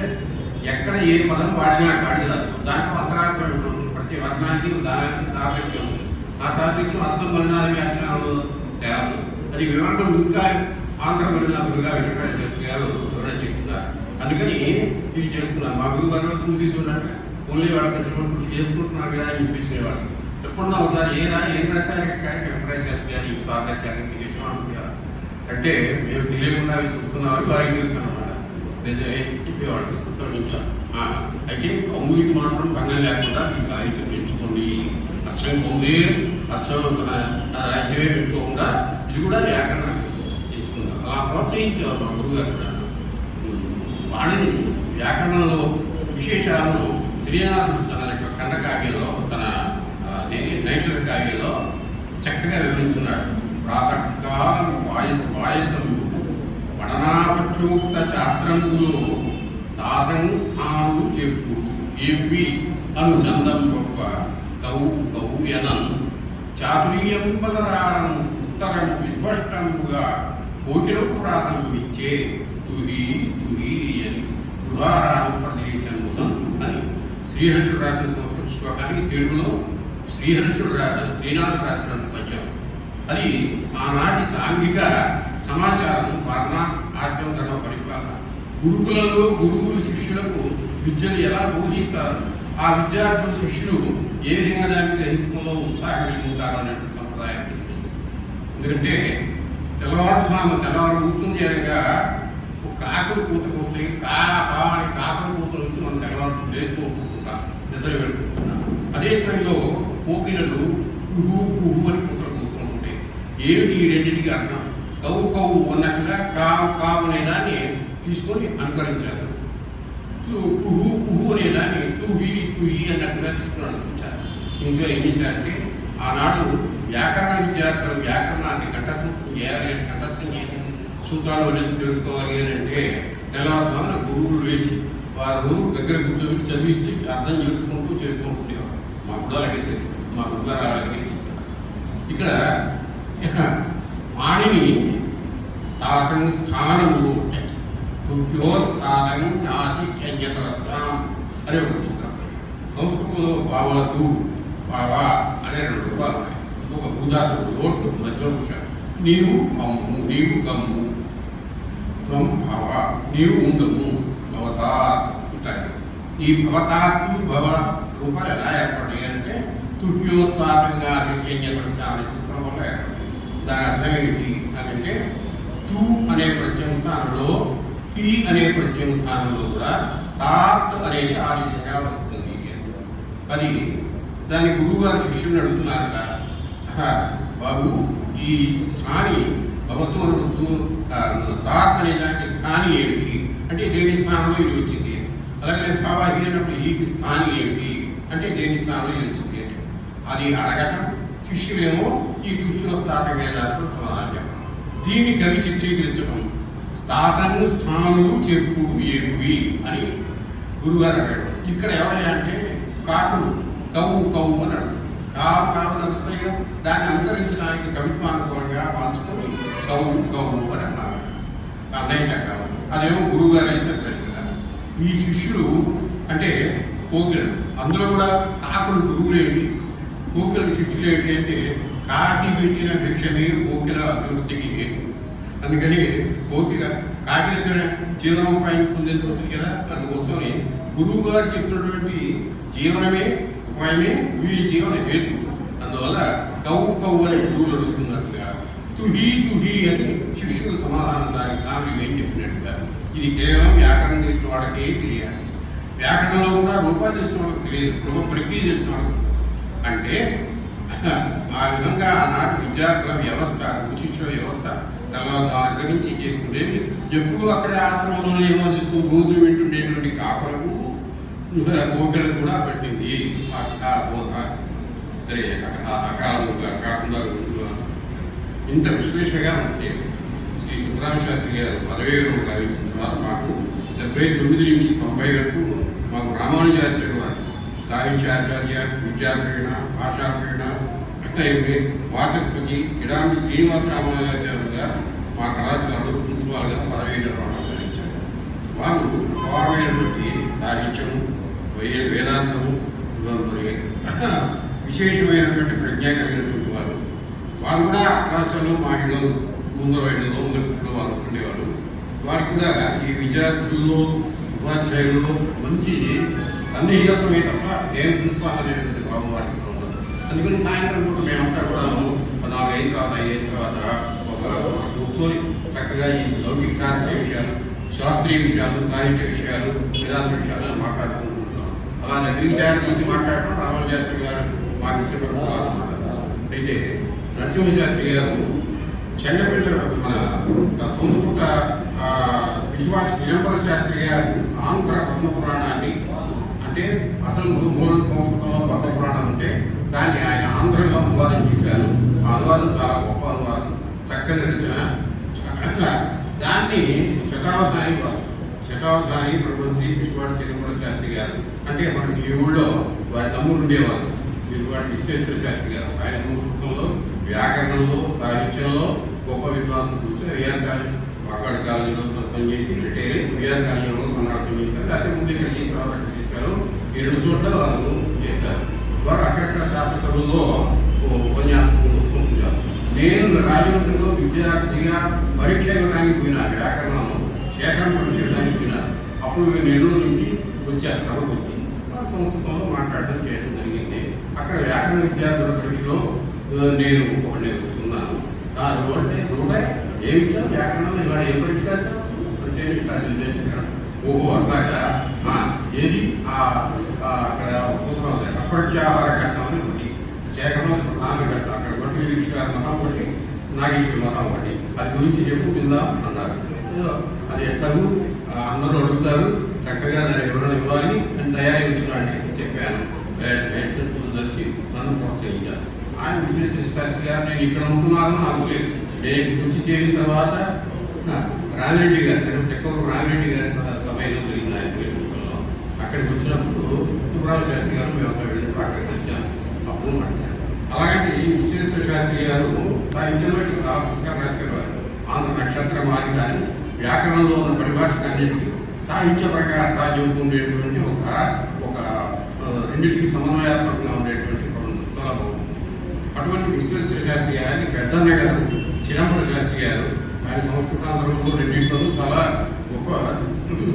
ఎక్కడ ఏ పదం వాడినా కాడి దాచు దాంట్లో అంతరార్థం ఉంటుంది. ప్రతి వర్ణానికి దానికి సార్థక్యం ఉంది. ఆ సార్థక్యం అచ్చం వర్ణాది వ్యాఖ్యానాలు తేవాలి. అది వివరణ ఇంకా ఆంధ్ర మరణాలుగా వెంకటరాయ శాస్త్రి గారు వివరణ చేస్తున్నారు. అందుకని ఇవి చేస్తున్నారు. మా గురువు గారు చూసి చూడండి ఓన్లీ వాళ్ళ కృషి చేసుకుంటున్నారు కదా అని చెప్పేసేవాళ్ళు. ఎప్పుడున్నా ఒకసారి ఏం రాశారు వెంకటరాయ శాస్త్రి గారు ఈ సార్థక్యాన్ని విశేషం అనుకుంటారు అంటే మేము తెలియకుండా అవి చూస్తున్నామని వారికి తెలుసు అన్నమాట. నిజమే చెప్పేవాళ్ళు సంతోషించారు. అయితే కౌముదికి మాత్రం భంగం లేకుండా ఈ సాహిత్యం పెంచుకోండి, అక్షరం కౌముది అక్షరం రాజ్యమే పెట్టుకోకుండా ఇది కూడా వ్యాకరణ తీసుకుందాం అలా ప్రోత్సహించేవారు మా గురువు గారు. వాడిని వ్యాకరణంలో విశేషాలను శ్రీనాథుడు తన ఖండకావ్యంలో తన నైషధ కావ్యంలో చక్కగా వివరించున్నాడు. ప్రాతకాలం వాయసం పఠనాపక్షోక్త శాస్త్రములో తాతం స్థానులు చెప్పుడు ఏవి అను చందం గొప్ప కవు ఎనన్ చాతుర్యం బలరారం ఉత్తరం విస్పష్టముగా కోకిల పురాణం ఇచ్చే తుహి అని దురారామ ప్రదేశములను అని శ్రీహర్షుడు రాసిన సంస్కృత శ్లోకానికి తెలుగులో శ్రీనాథుడు రాసిన పద్యం. అది ఆనాటి సాంఘిక సమాచారం, వర్ణ ఆశ్రమ ధర్మ పరిపాలన, గురుకులలో గురువులు శిష్యులకు విద్యను ఎలా బోధిస్తారు, ఆ విద్యార్థులు శిష్యులు ఏ విధంగా దాన్ని గ్రహించడంలో ఉత్సాహం కలిగి ఉంటారు అనేటువంటి సంప్రదాయం కనిపిస్తుంది. ఎందుకంటే తెల్లవారు కూర్చుని చేయగా కాకులు కూతురు వస్తాయి. కాకులు కూతురు వచ్చి మనం తెల్లవారు వేసుకొని కూర్చుంటాం, నిద్ర వెళ్ళుకుంటున్నాం. అదే సమయంలో కోకిలలు కుహు అని కూతురు కూర్చుంటుంటాయి. ఏమిటి ఈ రెండింటికి అర్థం? కవు అన్నట్టుగా కావు అనే దాన్ని తీసుకొని అనుకరించారు. కుహు అనే దాన్ని తుహి అన్నట్టుగా తీసుకొని అనుకరించారు. ఇంకా ఏం చేశారంటే ఆనాడు వ్యాకరణ విద్యార్థులు వ్యాకరణాన్ని కంఠస్థం చేయాలి అంటే కంఠస్థం చేయాలి, సూత్రాలు గురించి తెలుసుకోవాలి అని అంటే తెల్లవారుజామున గురువులు లేచి వారు దగ్గర కూర్చోబెట్టి చదివిస్తే అర్థం చేసుకుంటూ చేస్తూ ఉండేవారు. మా కూడా అలాగే తెలియదు, మా గురుగారు అలాగే చేస్తారు. ఇక్కడ వాణిని తాకం స్థానము స్థానం ఆశిష్యతరస్వాం అనే ఒక సూత్రం. సంస్కృతంలో భావతు భావ అనే 2 రూపాలు ఉన్నాయి. ఒక భూధాతు లోటు మధ్యలో కూర్చారు. నీవు గమ్ము త్వం భావ నీవు ఉండము భవతా ఉంటాయి. ఈ భవతాత్తు భవ రూపాలు ఎలా ఏర్పడ్డాయి అంటే తుహ్యోస్థాపంగా ఆశిష్యతరస్వామి సూత్రం వల్ల ఏర్పడింది. దాని అర్థం ఏంటి అంటే తు అనే ప్రత్యయం స్థానంలో హి అనే ప్రత్యయం స్థానంలో కూడా తాత్ అనేది ఆదేశంగా వస్తుంది. అది దాన్ని గురువు గారు శిష్యుని అడుగుతున్నారట, బాబు ఈ స్థాని భవతో తాత్ అనే దానికి స్థాని ఏమిటి అంటే దేని స్థానంలో ఇది వచ్చింది, అలాగే బాబా అడిగినప్పుడు ఈ స్థాని ఏమిటి అంటే దేని స్థానంలో ఇది వచ్చింది అంటే అది అడగటం, శిష్యులేమో ఈ తుష్యోస్థాతంగా సమాధానం చెప్పడం. దీన్ని కవి చిత్రీకరించడం స్థాతంగా స్థానులు చెప్పుడు ఏవి అని గురుగారు అడగడం. ఇక్కడ ఎవరయ్యా అంటే కాకులు కవ్వు కవ్వు అని అడుగుతారు. కావు నడుస్తాయి, దాన్ని అనుకరించడానికి కవిత్వానుకూలంగా మార్చుకొని కవ్వు కవ్వు అని అన్నారు. అన్నయ్య కావు అదేమో గురువు గారు వేసిన ప్రశ్న. ఈ శిష్యులు అంటే కోకిలలు, అందులో కూడా కాకులు గురువులు ఏంటి, కోకిల శిష్యులు ఏంటి అంటే కాకి పెట్టిన భిక్షమే కోకిల అభివృద్ధికి హేతు. అందుకని కోకిల కాకిల జీవనోపాయం పొందేటువంటి కదా, అందుకోసమే గురువు గారు చెప్పినటువంటి జీవనమే ఉపాయమే వీడి జీవన హేతు. అందువల్ల కవ్వు కవ్వు అని గురువులు అడుగుతున్నట్టుగా తుహి తుహి అని శిష్యులు సమాధానం దానికి స్థానం ఏం చెప్పినట్టుగా ఇది కేవలం వ్యాకరణం తెలిసిన వాళ్ళకే తెలియాలి. వ్యాకరణంలో కూడా రూపాలు తెలిసిన వాళ్ళకి తెలియదు, రూప ప్రక్రియ తెలిసిన వాళ్ళకి. అంటే ఆ విధంగా ఆనాటి విద్యార్థుల వ్యవస్థ, గురు శిక్షణ వ్యవస్థ దగ్గర నుంచి చేసుకునేది. ఎప్పుడు అక్కడే ఆశ్రమంలో నివసిస్తూ రోజు వింటుండేటువంటి కాకులకు కోకిలకు కూడా పెట్టింది ఆ బోధ. సరే అకాలంలో కాకుండా ఇంత విశ్లేషగా ఉంటే శ్రీ సుబ్రహ్మణ్య శాస్త్రి గారు 62 గావించిన తర్వాత మాకు 79 నుంచి 90 వరకు మాకు రామానుజాచార్య వారు సాహిత్యాచార్య, విద్యాప్రేరణ, భాషాప్రేరణ, వాచస్పతి కిడాంబి శ్రీనివాస రామానుజాచార్యులు గారు మా కళాశాలలో ప్రిన్సిపాల్గా 15 నిర్వహించారు. వారు అపారమైనటువంటి సాహిత్యము, వేదాంతము, విశేషమైనటువంటి ప్రజ్ఞ కలిగినటువంటి వారు. వారు కూడా కళాశాలలో మా ఇళ్ళలో ముందర ఇళ్ళలో మొదట్లో వాళ్ళు ఉండేవారు. వారు కూడా ఈ విద్యార్థుల్లో ఉపాధ్యాయుల్లో మంచి సన్నిహితత్వమే తప్ప నేను ప్రిన్సిపాల్ అనేటువంటి భావం వారికి ఉండదు. అందుకని సాయంత్రం పూట మేమంతా కూడా 4 అయిన తర్వాత 5 అయిన తర్వాత ఒక కూర్చొని చక్కగా ఈ లౌకిక శాస్త్రీయ విషయాలు, శాస్త్రీయ విషయాలు, సాహిత్య విషయాలు, వేదాంత విషయాలు మాట్లాడుకుంటున్నాం. అలా దగ్గరికి తయారు చేసి మాట్లాడటం రామానుజాచార్య గారు మాకు ఇచ్చేటువంటి సలహా మాట్లాడతారు. అయితే నరసింహశాస్త్రి గారు చెంగపల్లి మన సంస్కృత విశ్వాస చిదంబర శాస్త్రి గారు ఆంధ్ర పద్మపురాణాన్ని అంటే అసలు మూల సంస్కృతంలో పద్మపురాణం ఉంటే దాన్ని ఆయన ఆంధ్రంలో అనువాదం చేశారు. ఆ అనువాదం చాలా గొప్ప అనువాదం, చక్కని రచన. దాన్ని శతావధాని బ్రహ్మశ్రీ విశ్వాస చిదంబర శాస్త్రి గారు అంటే మనకి ఈ ఊళ్ళో వారి తమ్ముడు ఉండేవారు వారి విశ్వేశ్వర శాస్త్రి గారు. ఆయన సంస్కృతంలో, వ్యాకరణంలో, సాహిత్యంలో గొప్ప విద్వాంసం కూర్చొని విఆర్ వాకాడు కాలేజీలో పనిచేసి రిటైర్ అయ్యి విఆర్ కాలేజీలో కొన్నాడు చేశారు. అదే ముందు ఇక్కడ చేసి తర్వాత చేశారు. ఈ 2 చోట్ల వాళ్ళు చేశారు. వారు అక్కడక్కడ శాస్త్రసభల్లో ఉపన్యాసం వస్తుంటారు. నేను రాజమండ్రిలో విద్యార్థిగా పరీక్ష ఇవ్వడానికి పోయినా, వ్యాకరణం సేకరణ పరీక్ష ఇవ్వడానికి పోయినా, అప్పుడు నెల్లూరు నుంచి వచ్చారు సభకు వచ్చి వారు సంస్కృతంలో మాట్లాడడం చేయడం జరిగింది. అక్కడ వ్యాకరణ విద్యార్థుల పరీక్షలో నేను ఒకటి వచ్చుకున్నాను. అంటే రూపాయి ఏమి ఇచ్చావు వ్యాకరణంలో, ఇవాళ ఏ పరీక్ష రాశావు అంటే ఇట్లా నిర్దేశించడం. ఓహో అట్లాగా ఏది అక్కడ సూత్రం అప్రత్యాహార ఘట్టం అని ఒకటి, సేకరణ ప్రధాన ఘట్టం. అక్కడ బట్టి నిరీక్ష మతం ఒకటి, నాగేశ్వరి మతం ఒకటి. అది గురించి చెప్పు విందాం అన్నారు. అది ఎట్లాగూ అందరూ అడుగుతారు, చక్కగా దాన్ని వివరణ ఇవ్వాలి అని తయారై వచ్చినాన్ని చెప్పాను. వచ్చి నన్ను ప్రోత్సహించాను. ఆయన విశ్వేశ్వర గారు నేను ఇక్కడ ఉంటున్నాను నాకు లేదు. నేను ఇక్కడికి వచ్చి చేరిన తర్వాత రామిరెడ్డి గారు తెక్కూరు రామిరెడ్డి గారి సభలో జరిగింది ఆయన పేరులో. అక్కడికి వచ్చినప్పుడు సుబ్రహ్మణ్య శాస్త్రి గారు మేము వెళ్ళినప్పుడు అక్కడికి వచ్చాను. అప్పుడు మాట్లాడారు. అలాగంటే ఈ విశ్వేశ్వర శాస్త్రి గారు సాహిత్యంలో ఇక్కడ చాలా పుస్తకాలు రాసేవారు. ఆంధ్ర నక్షత్ర మాలిక అని వ్యాకరణంలో ఉన్న పరిభాషలన్నింటికి సాహిత్య ప్రకారంగా చెబుతుండేటువంటి ఒక రెండింటికి సమన్వయాత్మకంగా ఉండేటువంటి చాలా బాగుంది. అటువంటి విశ్వేశ్వర శాస్త్రి గారిని పెద్దన్న గారు చిదంబర శాస్త్రి గారు ఆయన సంస్కృతాంధ్రంలో రెండింటిలో చాలా గొప్ప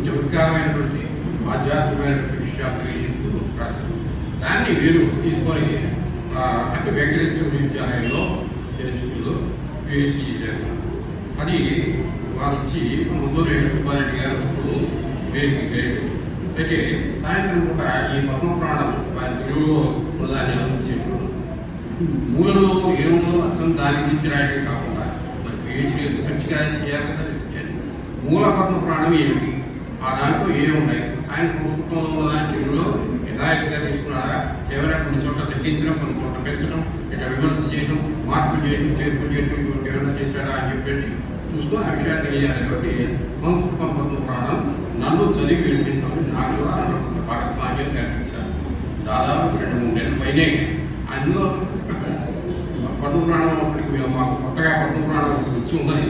చమత్కారమైనటువంటి ఆధ్యాత్మికమైనటువంటి విషయాలు తెలియజేస్తూ రాశారు. దాన్ని వీరు తీసుకొని వెంకటేశ్వర విద్యాలయంలో స్కూల్లో పిహెచ్డీ చేశారు. అది వారు వచ్చి ముద్దూరు వెంకట సుబ్బారెడ్డి గారు ఇప్పుడు పిహెచ్డీ గ్రేడ్. అయితే సాయంత్రం పూట ఈ పద్మపురాణం ఆయన తెలుగులో దాన్ని ఏమనిచ్చేప్పుడు మూలంలో ఏముందో అచ్చం దాని గురించి రాయడం కాకుండా మరి పిహెచ్డీ రీసెర్చ్గా చేయాలి కదా రీసెర్చ్ చేయాలి. మూల పద్మ పురాణం ఏమిటి, ఆ దాంట్లో ఏమున్నాయి, ఆయన సంస్కృతంలో ఉన్నదాన్ని తెలుగులో యథాయథంగా తీసుకున్నాడా, ఏమైనా కొన్ని చోట్ల తగ్గించడం కొన్ని చోట్ల పెంచడం, ఇట్లా విమర్శ చేయడం, మార్పులు చేయడం, చేర్పులు చేయడం, ఇటువంటి ఏమైనా చేశాడా అని చెప్పేసి చూస్తూ ఆ విషయాన్ని తెలియాలి. కాబట్టి సంస్కృతం పద్మ పురాణం నన్ను చదివి వినిపించడం నాకు కూడా అందులో కొంత భాగస్వామ్యం కల్పించారు. దాదాపు 2-3 నెలల పైనే అందులో పద్మ పురాణం అప్పటికి మేము మాకు కొత్తగా పద్మ పురాణం వచ్చి ఉందని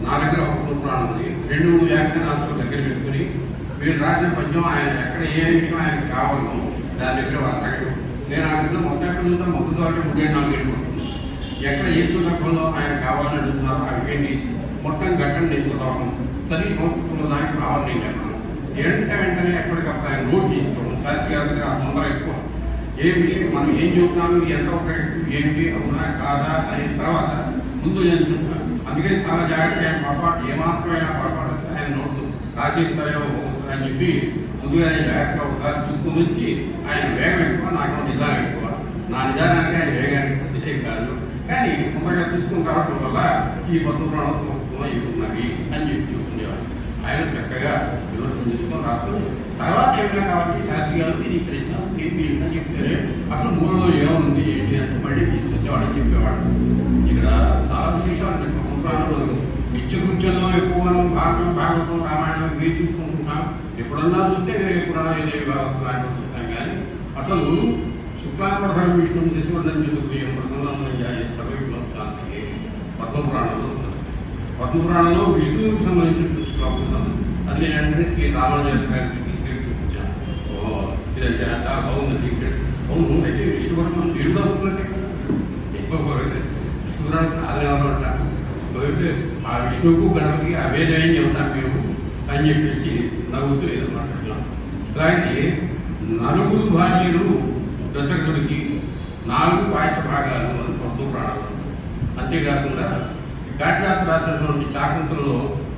నా దగ్గర ఒక పద్మ పురాణం ఉంది. 2-3 వ్యాఖ్యానాలతో దగ్గర పెట్టుకుని వీరు రాసిన పద్యం ఆయన ఎక్కడ ఏ విషయం ఆయనకి కావాలో దాని దగ్గర వాళ్ళు అడగడం, నేను ఆ దగ్గర మొత్తం ఎక్కడ చూద్దాం మొత్తం ద్వారా 3-4 ఏళ్ళు పడుతుంది. ఎక్కడ ఏ సందర్భంలో ఆయన కావాలని అడుగుతున్నారో ఆ విషయం తీసి మొత్తం ఘట్టం నేను చదవడం, చదివి సంస్కృతంలో దానికి కావాలని నేను చెప్పడం, వెంటనే ఎప్పటికప్పుడు ఆయన నోట్ చేసుకోవడం. శాస్త్రి గారి దగ్గర ఆ తొందర ఎక్కువ. ఏ విషయం మనం ఏం చెబుతున్నాము, ఎంత కరెక్ట్, ఏంటి, అవునా కాదా అనే తర్వాత ముందు నేను చెప్తాను. అందుకని చాలా జాగ్రత్తగా ఆయన పొరపాటు ఏమాత్రమైనా పొరపాటు వస్తే ఆయన నోట్లు రాసేస్తాయో అని చెప్పి ముందుగానే జాగ్రత్తగా ఒకసారి చూసుకొని వచ్చి ఆయన వేగం ఎక్కువ, నాకు నిదానం ఎక్కువ. నా నిదానానికి ఆయన వేగానికి ఇదే కాదు, కానీ కొంతగా చూసుకుని రావడం వల్ల ఈ పద్మ పురాణం సంస్కృతంలో ఇవి ఉన్నవి అని చెప్పి చెప్తుండేవాడు. ఆయన చక్కగా విమర్శనం చేసుకొని రాసుకొని తర్వాత ఏమైనా కాబట్టి శాస్త్రి గారు ఇది ఇక్కడ ఇట్లా తీర్పు ఇట్లా చెప్తారే, అసలు మూలలో ఏముంది ఏంటి అంటే మళ్ళీ తీసుకొచ్చేవాడని చెప్పేవాడు. ఇక్కడ చాలా విశేషాలు ఉన్నాయి పద్మ పురాణంలో. నిత్యకృత్యంలో ఎక్కువ మనం భాగవతం రామాయణం ఇవే చూసుకుంటున్నాం. ఎప్పుడన్నా చూస్తే వేరే పురాణం ఏదేవి భాగవతం చూస్తాం, కానీ అసలు శుక్లాంబరం విష్ణువు శశివర్ణం చతుర్యం ప్రసన్నం సర్వవిప్లవం శాంతికి పద్మపురాణంలో ఉన్నది. పద్మపురాణంలో విష్ణువుకి సంబంధించిన శ్లోకం ఉన్నది. అది నేను వెంటనే శ్రీ రామానుజాచార్య గారికి తీసుకెళ్ళి చూపించాను. ఇదంటే చాలా బాగుందండి ఇక్కడ. అవును, అయితే విష్ణువర్ణం ఎరుడు అవుతున్నట్టే ఎక్కువ విష్ణువురానికి ఆదరణ అంటారు. ఆ విష్ణువుకు గణపతికి అభేదయం చెబుతాం మేము అని చెప్పేసి నవ్వుతూ ఏదో మాట్లాడుతున్నాం. అలాగే 4 భార్యలు దశరథుడికి 4 పాయస భాగాలు అని పద్మ పురాణంలో. అంతేకాకుండా కాళిదాసు రాసినటువంటి శాకుంతలంలో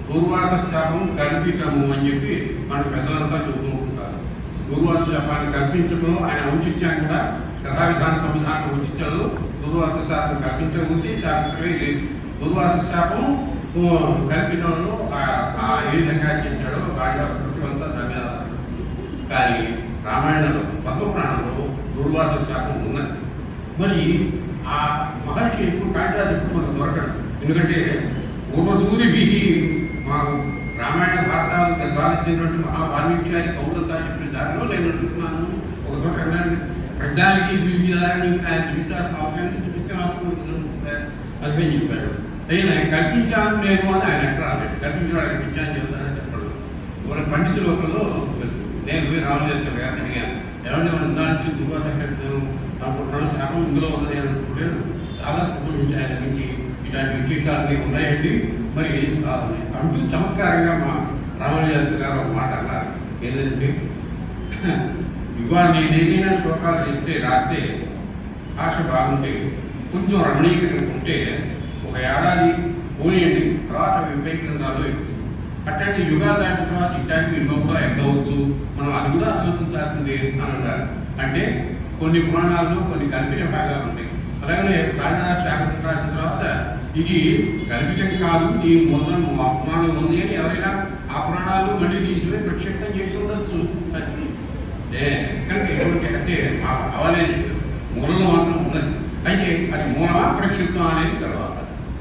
దూర్వాస శాపం కల్పితము అని చెప్పి మనకు పెద్దలంతా చెబుతూ ఉంటుంటారు. దూర్వాస శాపాన్ని కల్పించడంలో ఆయన ఔచిత్యాన్ని కూడా కథావిధాన సంవిధాన ఔచిత్యంలో దూర్వాస శాపం కల్పించకపోతే శాకుంతలమే లేదు. దూర్వాస శాపం కల్పితంలో ఏ విధంగా చేశాడో కాళిదాసు ప్రతివంతా దాని. కానీ రామాయణంలో పద్మపురాణంలో దూర్వాస శాపం ఉన్నది. మరి ఆ మహర్షి ఎప్పుడు కాళిదాసు ఎప్పుడు మనకు దొరకడు. ఎందుకంటే పూర్వసూరి వీధి మా రామాయణ భారతాలు గ్రంథాలిచ్చినటువంటి వాల్మీక్షాది కౌలంతా చెప్పిన దారిలో నేను నడుస్తున్నాను. ఒక చోట అన్నాడు, పెద్దానికి ఆయన చూపించాల్సిన అవసరాన్ని చూపిస్తే మాత్రం అని చెప్పాడు. అయినా కల్పించాను నేను అని ఆయన ఎక్కడ రాలేదు. కల్పించడానికి కల్పించాలని చెప్తానని చెప్పాడు. మన పండిత లోకంలో నేను పోయి రామానుజాచార్య గారిని అడిగాను, ఏమంటే మనం దాని నుంచి దుర్వాస కల్పితాను అనుకుంటున్నాను, శాపం ఇందులో ఉన్నది అనుకుంటే చాలా సంతోషించి ఆయన నుంచి ఇలాంటి విశేషాలన్నీ ఉన్నాయండి, మరి ఏం కాదని అంటూ చమత్కారంగా మా రామానుజాచార్య గారు ఒక మాట అన్నారు. ఏంటంటే ఇవాళ నేను ఏదైనా శ్లోకాలు రాస్తే భాష బాగుంటే కొంచెం రమణీయత కనుకుంటే ఒక ఏడాది పోనీయండి, తర్వాత వివేక గ్రంథాల్లో ఎక్కుతుంది. అట్లాంటి యుగాలు దాటిన తర్వాత ఇట్లాంటివి ఎన్నో కూడా ఎక్కవచ్చు, మనం అది కూడా ఆలోచించాల్సిందే అని అన్నారు. అంటే కొన్ని పురాణాల్లో కొన్ని కల్పిత భాగాలు ఉంటాయి. అలాగే కాళిదాసు శాకుంతలం రాసిన తర్వాత ఇది కల్పితం కాదు, ఈ మూలం అపమానం ఉంది అని ఎవరైనా ఆ పురాణాలు మళ్ళీ తీసుకుని ప్రక్షిప్తం చేసి ఉండొచ్చు. కనుక ఎటువంటి అంటే అవలేదు మూలంలో మాత్రం ఉన్నది. అయితే అది మూలమా ప్రక్షిప్తం అనేది తర్వాత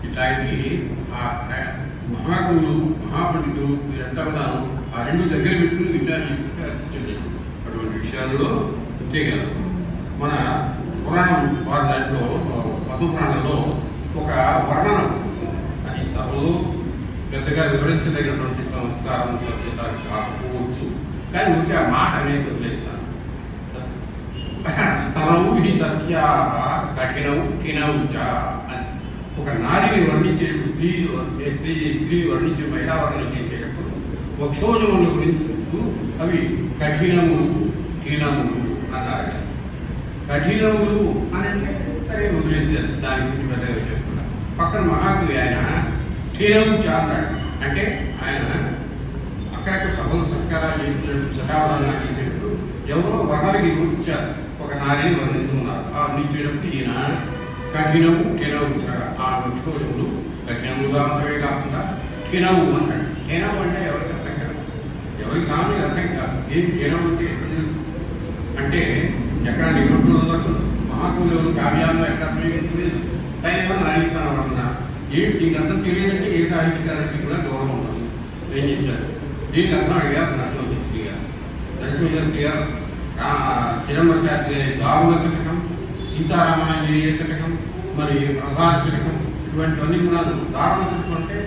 ఇట్లాంటి మహాకవులు మహాపండితులు వీరంతా కూడా ఆ రెండు దగ్గర పెట్టుకుని విచారణ చేస్తుంటే అర్చించండి. అటువంటి విషయాల్లో అంతేకాదు మన పురాణం వారి దాంట్లో పద్మపురాణంలో ఒక వర్ణనం వచ్చింది. అది సభలో పెద్దగా వివరించదగినటువంటి సంస్కారం సభ్యత కాకపోవచ్చు, కానీ ఊరికే ఆ మాట అనేసి వదిలేస్తున్నాను. స్తనవు హి తస్యా కఠినవు కినవుచ అని ఒక నారిని వర్ణించేటప్పుడు స్త్రీ వర్ణించే మహిళా వర్ణన చేసేటప్పుడు వక్షోజముల గురించి చెప్తూ అవి కఠినములు కీనములు అన్నారు. కఠినములు అని అంటే సరే వదిలేసారు, దాని గురించి పెద్దగా చెప్తున్నా. పక్కన మహాకవి ఆయన కీనవుచ అన్నాడు. అంటే ఆయన అక్కడక్కడ సభలు సత్కారాలు చేస్తున్నట్టు సదావధానాలు చేసేటప్పుడు ఎవరో వర్ణాలకి ఇచ్చారు. ఒక నారిని వర్ణించుకున్నారు. ఆ వర్ణించేటప్పుడు ఈయన కఠినము కెనవు ఆ వృక్షోజములు కఠినముగా ఉండవే కాకుండా కెనవు అన్నాడు. కెనవు అంటే ఎవరికి అర్థం కాదు, ఎవరికి సామాన్యంగా అర్థం కాదు. ఏం కెనవు అంటే ఎక్కడ తెలుసు అంటే ఎక్కడ నిఘంటువులకు మహాకవులు కావ్యాల్లో ఎక్కడ ప్రయోగించలేదు. పైన ఏమో నారిస్తాను అనుకున్నా. ఏంటి దీనికి అర్థం తెలియదంటే ఏ సాహిత్యకారుడికి కూడా గౌరవం ఉండదు. ఏం చేశారు దీనికి అర్థం అడిగారు నరసింహశాస్త్రి గారు. నరసింహశాస్త్రి గారు చిదంబర శాస్త్రి గారి దారుణ శతకం, సీతారామాంజనేయ శతకం, మరి ప్రధాన శతకం, ఇటువంటివన్నీ కూడా దారుణ శతకం అంటే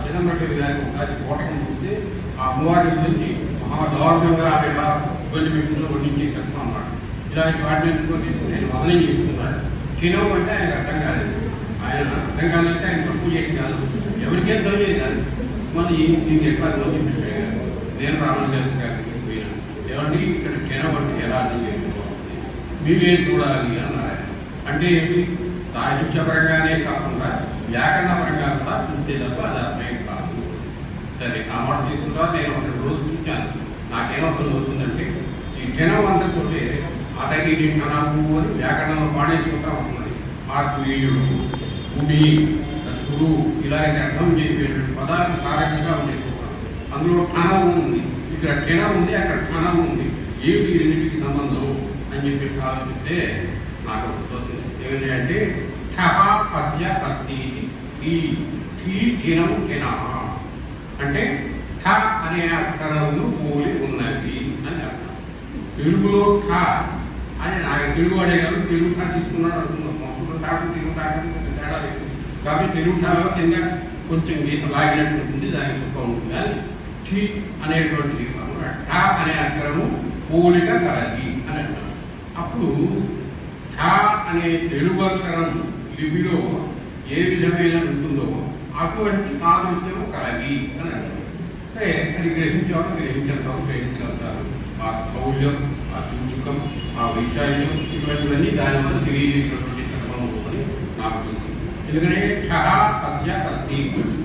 చిదంబర గారికి ఒకసారి స్ఫోటకం చూస్తే ఆ అమ్మవారి గురించి మహాదారుణంగా ఆమె ఇబ్బంది పెట్టిందో వర్ణించే శతకం అన్నమాట. ఇలాంటి వాటిని ఎందుకో తీసుకుని నేను వదనం చేసుకున్నాను. కినవ్ అంటే ఆయనకు అర్థం కాలేదు. ఆయన అర్థం కాదంటే ఆయన తప్పు చేయడం కాదు, ఎవరికేం తెలియదు కాదు. మరి దీనికి ఎట్లా చెప్పేసి నేను రామానుజాచార్య గారికి పోయినా, ఏమండి ఇక్కడ కెనవ్ అంటే ఎలా అర్థం చేసుకోవాలి, మీరే చూడాలి అన్నారు. అంటే ఏంటి, సాహిత్యపరంగానే కాకుండా వ్యాకరణపరంగా కూడా చూస్తే తప్ప అది అర్థమే కాదు. సరే ఆ మాట తీసుకుంటా. నేను ఒక 2 రోజులు చూశాను. నాకేమర్థం అవుతుందంటే ఈ కెనవ్ అంతతోటే అతగిరి కణము అని వ్యాకరణంలో పాడేసుకుంటా ఉంటున్నది. ఆత్మీయుడు, కుడి, కుడు ఇలాంటి అర్థం చెప్పేటువంటి పదాలకు సారకంగా ఉండేసుకుంటాం. అందులో కణము ఉంది, ఇక్కడ కెనవు ఉంది, అక్కడ కణము ఉంది. ఏమిటి రెండింటికి సంబంధం అని చెప్పి ఆలోచిస్తే నాకు గుర్తొచ్చింది. ఏమిటి అంటే ఠహ అస్య అస్తి, ఈ కెనము కెనా అంటే ఠ అనే అక్షరములు పోలి ఉన్నవి అని అర్థం. తెలుగులో ఠ అని నాకు తెలుగు వాడే కాదు, తెలుగు ఠా తీసుకున్నాడు అనుకున్నాం. సంస్కృతం ఠాకు తెలుగు ఠాకు తేడా లేదు. కాబట్టి తెలుగు ఠాలో కింద కొంచెం గీత లాగినట్టు ఉంటుంది, దానికి చుక్క ఉంటుంది. కానీ ఠీ అనేటువంటిది ఠ అనే అక్షరము పోలిక కలది అని అంటారు. అప్పుడు ఠ అనే తెలుగు అక్షరం లిపిలో ఏ విధమైన ఉంటుందో అటువంటి సాదృశ్యము కలది అని అంటారు. సరే అది గ్రహించగలుగుతారు. ఆ స్థౌల్యం, ఆ చూచుకం, ఆ వైశాల్యం, ఇటువంటివన్నీ దానివల్ల తెలియజేసినటువంటి ధర్మము అని నాకు తెలుసు. ఎందుకంటే ఠ అస్య అస్తి,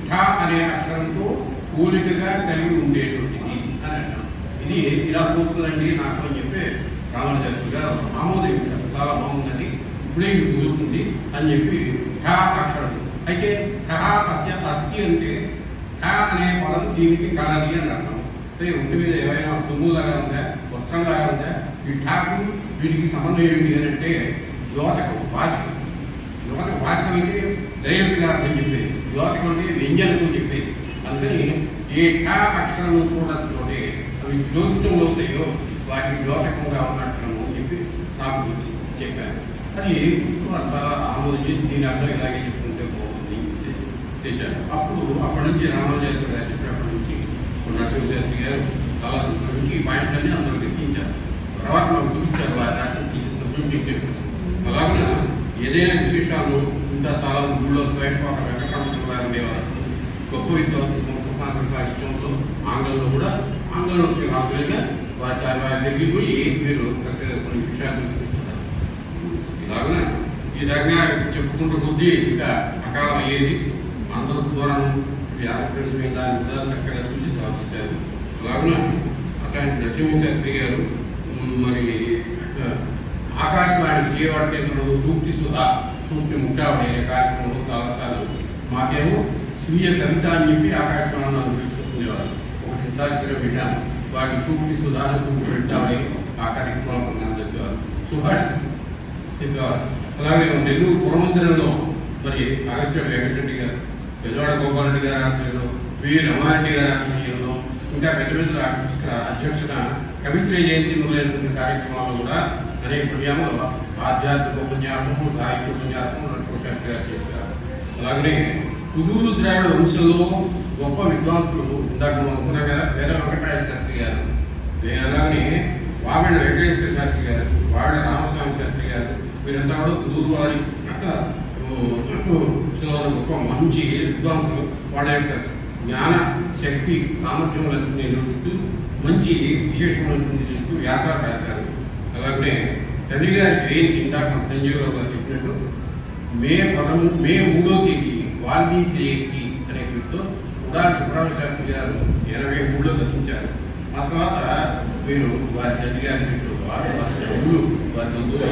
ఠ అనే అక్షరంతో పోలికగా కలిగి ఉండేటువంటిది అని అంటాం. ఇది ఇలా చూస్తుందండి నాకు అని చెప్పి రామానుజాచార్య గారు ఆమోదించారు. చాలా బాగుందండి, ఇప్పుడే ఇది కుదురుతుంది అని చెప్పి ఠ అక్షరం. అయితే ఠ అస్య అస్తి అంటే ఠ అనే పదం దీనికి కలది అని అర్థం. అంటే ఒంటి మీద ఏమైనా సొమ్ములాగా ఉందా, వస్త్రంలాగా ఉందా, ఈ ఠాకు వీటికి సంబంధం ఏమిటి అని అంటే జ్యోతకం, వాచకం. వాచకం అంటే డైరెక్ట్గా అర్థం చెప్పేది, జ్యోతకం అంటే వ్యంజనకు చెప్పేది. అందుకని ఏ ఠా అక్షరం చూడడంతో అవి జ్యోతితం అవుతాయో వాటికి జ్యోతకంగా ఉన్న అక్షరము అని చెప్పి నాకు చెప్పాను. అది చాలా ఆమోదం చేసి దీని అర్థం ఇలాగే చెప్పుకుంటే బాగుంది చేశాను. అప్పటి నుంచి రామానుజాచార్య గారు చెప్పినప్పటి నుంచి నరసింహశాస్త్రి గారు చాలా సంతోషించి ఈ పాయింట్లన్నీ అందరూ ఎక్కించారు. తర్వాత మాకు చూపించారు, వారి రాష్ట్రం సభ్యం చేసేది. అలాగే ఏదైనా విశేషాలను ఇంకా చాలా ఊళ్ళో స్వయంపాక వెంకటరమణ గారు ఉండేవారు. గొప్ప విద్వాంసులు సంస్కృత సాహిత్యంలో ఆంగ్లంలో కూడా ఆంగ్లంలో శ్రీరాములుగా వారి దగ్గరికి పోయి మీరు చక్కగా కొన్ని విషయాలు తెలుసుకుంటున్నారు. ఇలాగ ఈ రకంగా చెప్పుకుంటూ కొద్దీ ఇక అకాలం అయ్యేది. అందరూ ద్వారా వ్యాసపీఠమైన దాన్ని కూడా చక్కగా చూసి సాధించారు. అలాగే అట్లాంటి నరసింహశాస్త్రి గారు మరి ఆకాశవాణి విజయవాడ కేంద్రంలో సూక్తి సుధా, సూక్తి ముఖ్యమైన కార్యక్రమంలో చాలాసార్లు మాకేమో స్వీయ కవిత అని చెప్పి ఆకాశవాణిలో పిలుస్తుండేవారు. ఒకటి చారిత్ర విధానం వాటి సూక్తి సుధా, సూక్తి వింటామని ఆ కార్యక్రమంలో మనం చెప్పేవారు. సుభాష్ చెప్పేవారు. అలాగే నెల్లూరు పురమందిరంలో మరి అగస్త్య వెంకటరెడ్డి గారు, పెదవాడ గోపాలరెడ్డి గారి ఆధ్వర్యంలో, వి రమారెడ్డి గారి ఆధ్వర్యంలో, ఇంకా పెద్ద పెద్ద ఇక్కడ అధ్యక్షున కవిత్వ జయంతి మొదలైనటువంటి కార్యక్రమాలు కూడా అనేక సమయంలో ఆధ్యాత్మిక ఉపన్యాసము, సాహిత్య ఉపన్యాసము నరసింహశాస్త్రి గారు చేశారు. అలాగనే కుదూరు ద్రావిడ వంశంలో గొప్ప విద్వాంసులు ఇందాక మనం అనుకున్నాం కదా, వేద వెంకటరాయ శాస్త్రి గారు, అలాగనే వావిడ వెంకటేశ్వర శాస్త్రి గారు, వావిడ రామస్వామి శాస్త్రి గారు, వీరంతా కూడా కుదూరు వారి గొప్ప మంచి విద్వాంసులు. వాళ్ళ యొక్క జ్ఞాన శక్తి సామర్థ్యములను నిరూపిస్తూ మంచి విశేషమైనటువంటి చేస్తూ వ్యాసాలు రాశారు. అలాగనే తండ్రి గారి జయంతి ఇందాక మన సంజీవరావు గారు చెప్పినట్టు మే 3వ తేదీ వాల్మీకి జయంతి అనే పేరుతో ఉడాలి సుబ్రహ్మణ్య శాస్త్రి గారు 83లో గతించారు. ఆ తర్వాత మీరు వారి తండ్రి గారి వారి తమ్ముళ్ళు వారి బంధువులు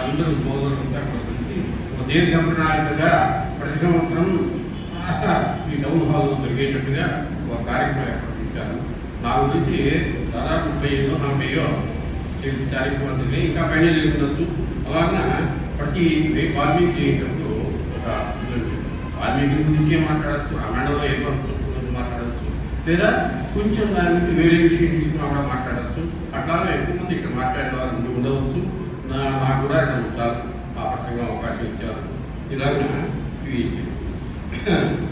అందరూ సోదరులంతా అక్కడ కలిసి ఒక దీర్ఘ ప్రణాళికగా ప్రతి సంవత్సరం ఈ టౌన్ హాల్లో జరిగేటట్టుగా ఒక కార్యక్రమం ఏర్పాటు చేశారు. నాకు తెలిసి దాదాపు 35-40 తెలిసి కార్యక్రమం జరిగినాయి, ఇంకా పైన జరుగుతుండొచ్చు. అలాగా ప్రతి వాల్మీకి జయంతితో ఒక వాల్మీకి గురించే మాట్లాడచ్చు, రామాయణంలో ఏ పక్షం మాట్లాడచ్చు, లేదా కొంచెం దాని గురించి వేరే విషయం తీసుకున్నా కూడా మాట్లాడచ్చు. అట్లాగే ఎక్కువ మంది ఇక్కడ మాట్లాడిన వారు ఉండవచ్చు. నాకు కూడా ఇక్కడ చాలా ఆ ప్రసంగం అవకాశం ఇచ్చారు. ఇలాగా ఇవి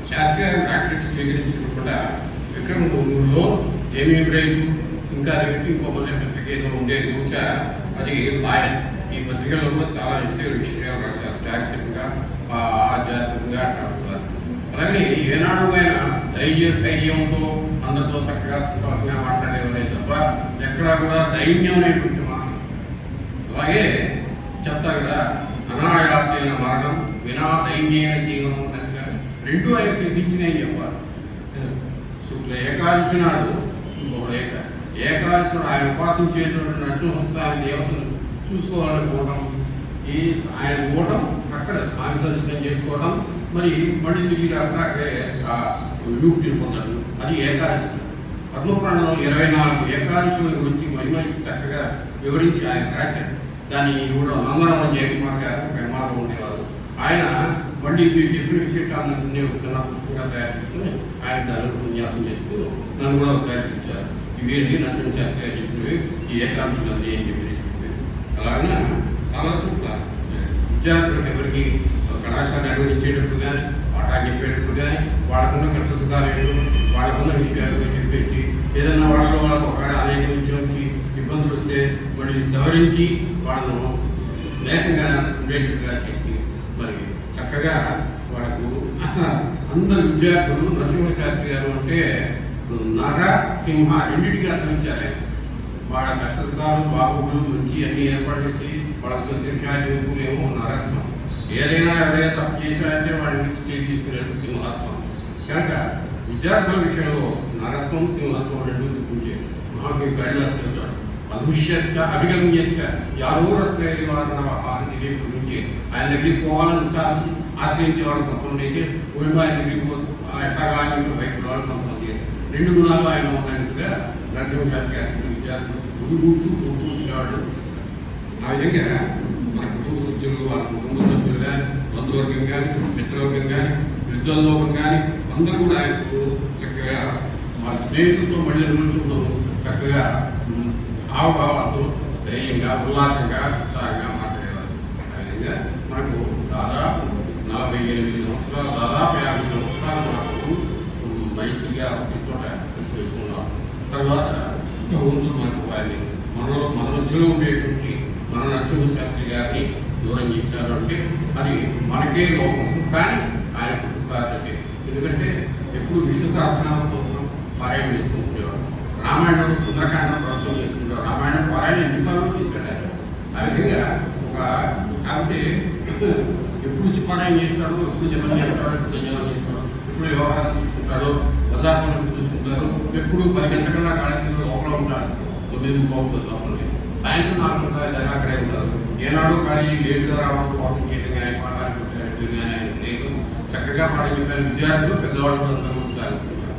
శాస్త్రి గారు డాక్టరేట్ స్వీకరించినప్పుడు కూడా విక్రమలో జమీన్ రైతు ఇంకా ఇంకో మళ్ళీ పత్రిక ఏదో ఉండేది బహుశా అది లాయర్. ఈ పత్రికల్లో కూడా చాలా విషయాలు రాశారు, చారిత్రకంగా ఆధ్యాత్మికంగా అట్లా. అలాగే ఏనాడు ఆయన ధైర్యంతో అందరితో చక్కగా సంతోషంగా మాట్లాడేవారే తప్ప ఎక్కడా కూడా దైన్యం అనేటువంటి మాట. అలాగే చెప్తారు కదా, అనాయాసైన మరణం వినా దైన్యైన జీవనం అన్నట్టుగా రెండు ఆయన సిద్ధించినాయి చెప్పారు. శుక్ల ఏకాదశి నాడు ఇంకొక ఏకాదశి నాడు ఆయన ఉపాసించేటువంటి నరసింహస్వామి దేవతను చూసుకోవాలని పోవడం, ఈ ఆయన పోవటం అక్కడ స్వామి దర్శనం చేసుకోవడం, మరి మళ్ళీ తిరిగి రాకుండా అక్కడే విముక్తిని పొందడం, అది ఏకాదశి. పద్మపురాణంలో 24 ఏకాదశుల గురించి మహిమ చక్కగా వివరించి ఆయన రాశారు. దాన్ని కూడా నందనం జయకుమార్ గారు ప్రమాదం ఉండేవారు. ఆయన మళ్ళీ మీరు చెప్పిన విశేషాలన్నీ ఒక చిన్న పుస్తకంగా తయారు చేసుకుని ఆయన దాని ఉపన్యాసం చేస్తూ నన్ను కూడా ఒకసారి పిలిచారు. ఇవేంటి నరసింహశాస్త్రి గారు చెప్పినవి ఈ ఏకాదశులన్నీ ఏం చెప్పేసి. అలాగే చాలా చోట్ల విద్యార్థులకు ఎవరికి కళాశాల నిర్వహించేటప్పుడు కానీ పాఠాలు చెప్పేటప్పుడు కానీ వాళ్ళకున్న కష్ట సుఖాలు ఏంటో వాళ్ళకున్న విషయాలు అని చెప్పేసి ఏదన్నా వాళ్ళలో వాళ్ళకు ఒకవేళ అనేక నుంచి వచ్చి ఇబ్బందులు వస్తే మళ్ళీ సవరించి వాళ్ళను స్నేహంగా ఉండేటట్టుగా చేసి మరి చక్కగా వాళ్ళకు అందరు విద్యార్థులు నరసింహశాస్త్రి గారు అంటే నర సింహ రెండింటికి అర్థమించారు. వాళ్ళ కష్ట సుఖాలు బాబులు మంచి అన్ని ఏర్పాటు చేసి వాళ్ళకి తెలిసిన విషయాలు చెబుతూనేమో నరత్వం. ఏదైనా ఎవరైనా తప్పు చేశారంటే వాళ్ళ నుంచి చేసి తీసుకునేట్టు సింహాత్మ. కనుక విద్యార్థుల విషయంలో నరత్వం సింహత్వం రెండు చూపించే మాకు గడిస్తాడు. అదృశ్యశ్చ అభిగమ్యశ్చ యారో రత్నగిరి వారిని రేపు నుంచి ఆయన దగ్గరికి పోవాలని సాధించి ఆశ్రయించే వాళ్ళు కొంతమంది అయితే ఒళ్ళు ఆయన దగ్గరికి ఎట్లాగా వైపు వాళ్ళు కొంతమంది రెండు గుణాలు ఆయన ఉన్నట్టుగా నరసింహశాస్త్రి గారి విద్యార్థులు గుడిగూడుతూ గుర్తుకుంటున్నవాళ్ళు చూపిస్తారు. ఆ విధంగా మన కుటుంబ సభ్యులు వాళ్ళ కుటుంబ సభ్యులు కానీ బంధువర్గం కానీ మిత్రవర్గం కానీ విద్వల్లోకం కానీ అందరూ కూడా ఆయనకు చక్కగా వాళ్ళ స్నేహితులతో మళ్ళీ నిలుచుంటూ చక్కగా హావభావాలతో ధైర్యంగా ఉల్లాసంగా ఉత్సాహంగా మాట్లాడేవారు. ఆ విధంగా మనకు దాదాపు 48 సంవత్సరాలు దాదాపు 50 సంవత్సరాలు మనకు మైత్రిగా ఒక చోట కలిసి వేసుకున్నాం. తర్వాత భగవంతుడు మనకు వారిని మన మధ్యలో ఉండేటువంటి మన నరసింహశాస్త్రి గారిని దూరం చేశారు అంటే అది మనకే లోపం, కానీ ఆయన కృతజ్ఞతే. ఎందుకంటే ఎప్పుడు విష్ణు సహస్రనామ స్తోత్రం పారాయణ చేస్తూ ఉండేవారు. రామాయణంలో సుందరకాండ ప్రవచనం చేసుకుంటారు. రామాయణం పారాయణ ఎన్నిసార్లు చేశాడు ఆయన. ఆ విధంగా ఒక కాకపోతే ఎప్పుడు పారాయణ చేస్తాడు, ఎప్పుడు జపం చేస్తాడు, ఎప్పుడు సంయోగం చేస్తాడు, ఎప్పుడు వ్యవహారం చూసుకుంటాడు, వదాత్మను చూసుకుంటారు, ఎప్పుడు 10 గంటల కన్నా కాళేశ్వరం లోపల ఉంటాడు. 9:30 లోపల సాయంత్రం 4 గంటల అక్కడే ఉంటారు. ఏనాడు కానీ లేటుగా రావడం పాఠం చేయడం కానీ పాఠాలు కానీ లేదు. చక్కగా పాఠం చెప్పారు. విద్యార్థులు పెద్దవాళ్ళు అందరూ కూడా సాగుతుంటారు.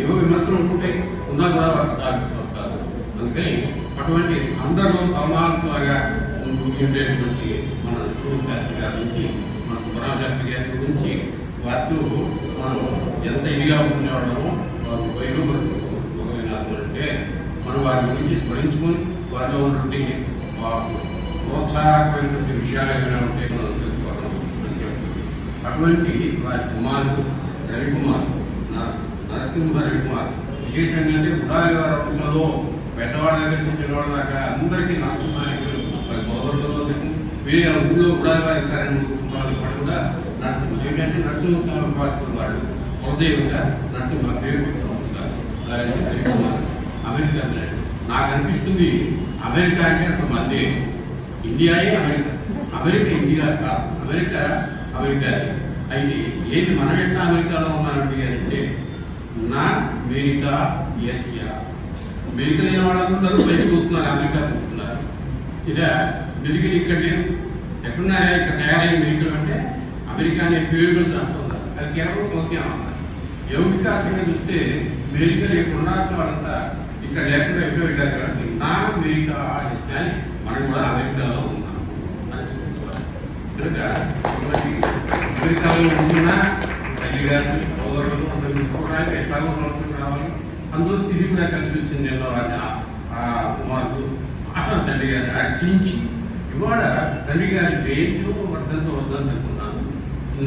ఏవో విమర్శలు ఉంటుంటాయి, ఉన్నా కూడా వాళ్ళకి సాధించగలుగుతారు. అందుకని అటువంటి అందరిలో తలమాలుగా ఉండేటువంటి మన నరసింహశాస్త్రి గారి నుంచి మన సుబ్రహ్మశాస్త్రి గారి గురించి వారితో మనం ఎంత ఇదిగా ఉంటున్నాడమో వారు వైరు మనకు అంటే మనం వారి గురించి స్మరించుకొని వారిలో ఉన్నటువంటి ప్రోత్సాహకమైనటువంటి విషయాలు ఏమైనా ఉంటే మనం తెలుసుకోవడం మంచి. అటువంటి వారి కుమారుడు రవికుమార్ నరసింహ రవికుమార్ విశేషం ఏంటంటే ఉడాలి వారి వంశంలో పెద్దవాళ్ళ దగ్గర నుంచి చిన్నవాళ్ళ దాకా అందరికీ నరసింహానికి వారి సోదరులలో వీళ్ళ ఊళ్ళో ఉడాలి వారి కుటుంబాలు కూడా నరసింహ ఏంటంటే నరసింహస్వామి ఉపాసుకున్న వాళ్ళు హృదయంగా నరసింహ పేరు పెడుతూ ఉంటారు. రవికుమార్ అమెరికా వెళ్ళాడు. నాకు అనిపిస్తుంది అమెరికా అంటే అసలు మందే, ఇండియాయే అమెరికా. అమెరికా ఇండియా కాదు, అమెరికా అమెరికానే. అయితే ఏంటి మనం ఎట్లా అమెరికాలో ఉన్నామండి అంటే నా అమెరికా ఎస్యా. అమెరికా లేని వాళ్ళందరూ బయటకు పోతున్నారు, అమెరికా పోతున్నారు. ఇదే మెరుగలు ఇక్కడ లేవు, ఎక్కడున్నారా ఇక్కడ తయారైన మెరుగలు అంటే అమెరికా అనే పేరులు దాంట్లో ఉన్నారు. అది కేవలం సౌఖ్యం అన్నారు. యౌగికార్థంగా చూస్తే మెరుగలు ఇక్కడ ఉండాల్సిన వాళ్ళంతా ఇక్కడ లేకుండా ఎక్కువ వెళ్ళారు కాబట్టి నా అమెరికా అని మనం కూడా అమెరికాలో ఉన్నాము అని చూపించుకోవాలి. కనుక అమెరికాలో ఉంటున్నా తల్లి గారిని సోదరులు అందరూ చూసుకోవడానికి ఎట్లాగో సంవత్సరం రావాలి. అందులో తిరిగి కూడా కలిసి వచ్చింది నేను వారిని ఆ కుమారుడు తండ్రి గారిని అర్చించి ఇవాళ తండ్రి గారి జయంతి వర్ధంతో వద్దనుకున్నాను.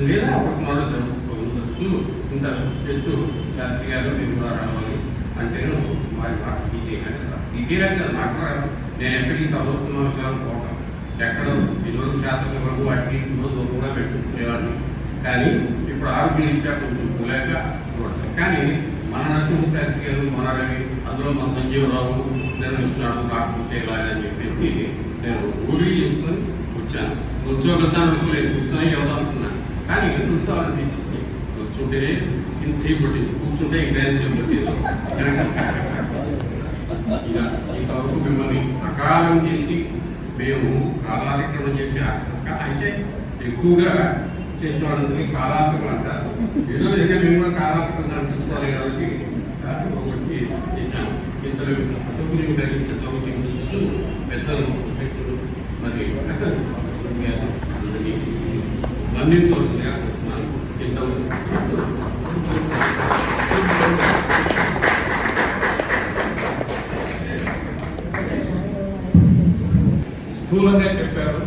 లేదా ఒక స్మరణ జరుగుతూ ఇంత చేస్తూ శాస్త్రి గారు మీరు కూడా రావాలి అంటేను వారి మాట తీసేయడానికి కదా నాకు కూడా నేను ఎక్కడికి సభ సమావేశాలు పోవటం ఎక్కడో ఇదివరకు శాస్త్రసభలకు వాటికి దూరం కూడా పెట్టుకునేవాడిని. కానీ ఇప్పుడు ఆరోగ్యం ఇచ్చా కొంచెం లేక చూడలేదు. కానీ మన నరసింహ శాస్త్రి గారు మన రవి అందులో మన సంజీవరావు నిర్వహిస్తున్నాడు కాకపోతే ఇలాగా అని చెప్పేసి నేను ఊరి చేసుకొని వచ్చాను. కూర్చోగలుగుతాను అనుకోలేదు, కూర్చొని ఎవరు అనుకున్నాను. కానీ కూర్చోవాలనిపించింది. కూర్చుంటేనే ఇంత సేపు పట్టింది, కూర్చుంటే ఇంకా సేపు పట్టింది. ఇక ఇంతవరకు మిమ్మల్ని ప్రకారం చేసి మేము కాలాతిక్రమం చేసి అయితే ఎక్కువగా చేసిన వాళ్ళందరినీ కాలాంతకం అంటారు. ఏదో విధంగా మేము కూడా కాలాంతకం అనిపించుకోవాలి కాబట్టి ఒకటి చేశాము. ఇంతలో అశోకుని ధరించతో చింతించుతూ పెద్దలు మరి అందరినీ వర్ణించవలసిందిగా కోరుతున్నాను. ఇంతవరకు స్థూలంగా చెప్పారు.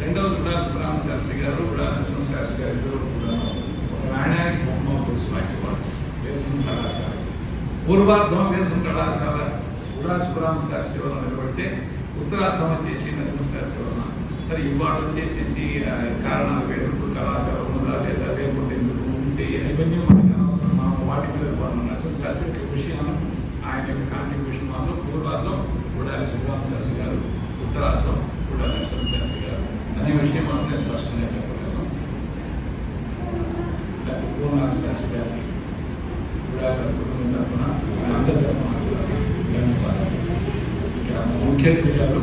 రెండవది కూడా సుబ్రహ్మ శాస్త్రి గారు కూడా నరసింహ శాస్త్రి గారు ఇద్దరు కూడా నాణ్యానికి బొమ్మ పురుషులు వేసుకున్న కళాశాల పూర్వార్థం వేసుకున్న కళాశాల కూడా సుబ్రహ్మ శాస్త్రి వలన నిలబడితే ఉత్తరార్థం వచ్చేసి నరసింహ శాస్త్రి వలన సరే ఇవాళ వచ్చేసేసి కారణాలు వేరు కళాశాల ఉన్నదా లేదా లేకుంటే ఎందుకు ఉంటే ఇవన్నీ మనకి అనవసరం. మనం వాటి మీద మనం నరసింహ శాస్త్రి విషయాలు ఆయన యొక్క కాంట్రిబ్యూషన్ వల్ల పూర్వార్థం కూడా సుబ్రహ్మ శాస్త్రి గారు, ఉత్తరార్థం కూడా నరసింహ శాస్త్రి గారు అనే విషయం మనం స్పష్టంగా చెప్పగలం. డాక్టర్ పూర్ణ శాస్త్రి గారిని కూడా కుటుంబం తరఫున అందరి తరఫున ముఖ్య అతిథులు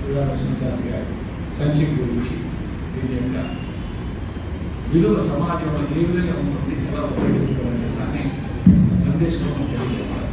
కూడా నరసింహ శాస్త్రి గారి సంక్షేమ గురించి దీని యొక్క విలువ సమాజంలో ఏ విధంగా ఉంటుంది ఎలా ఉపయోగించుకోవాలనే దాన్ని సందేశం తెలియజేస్తారు.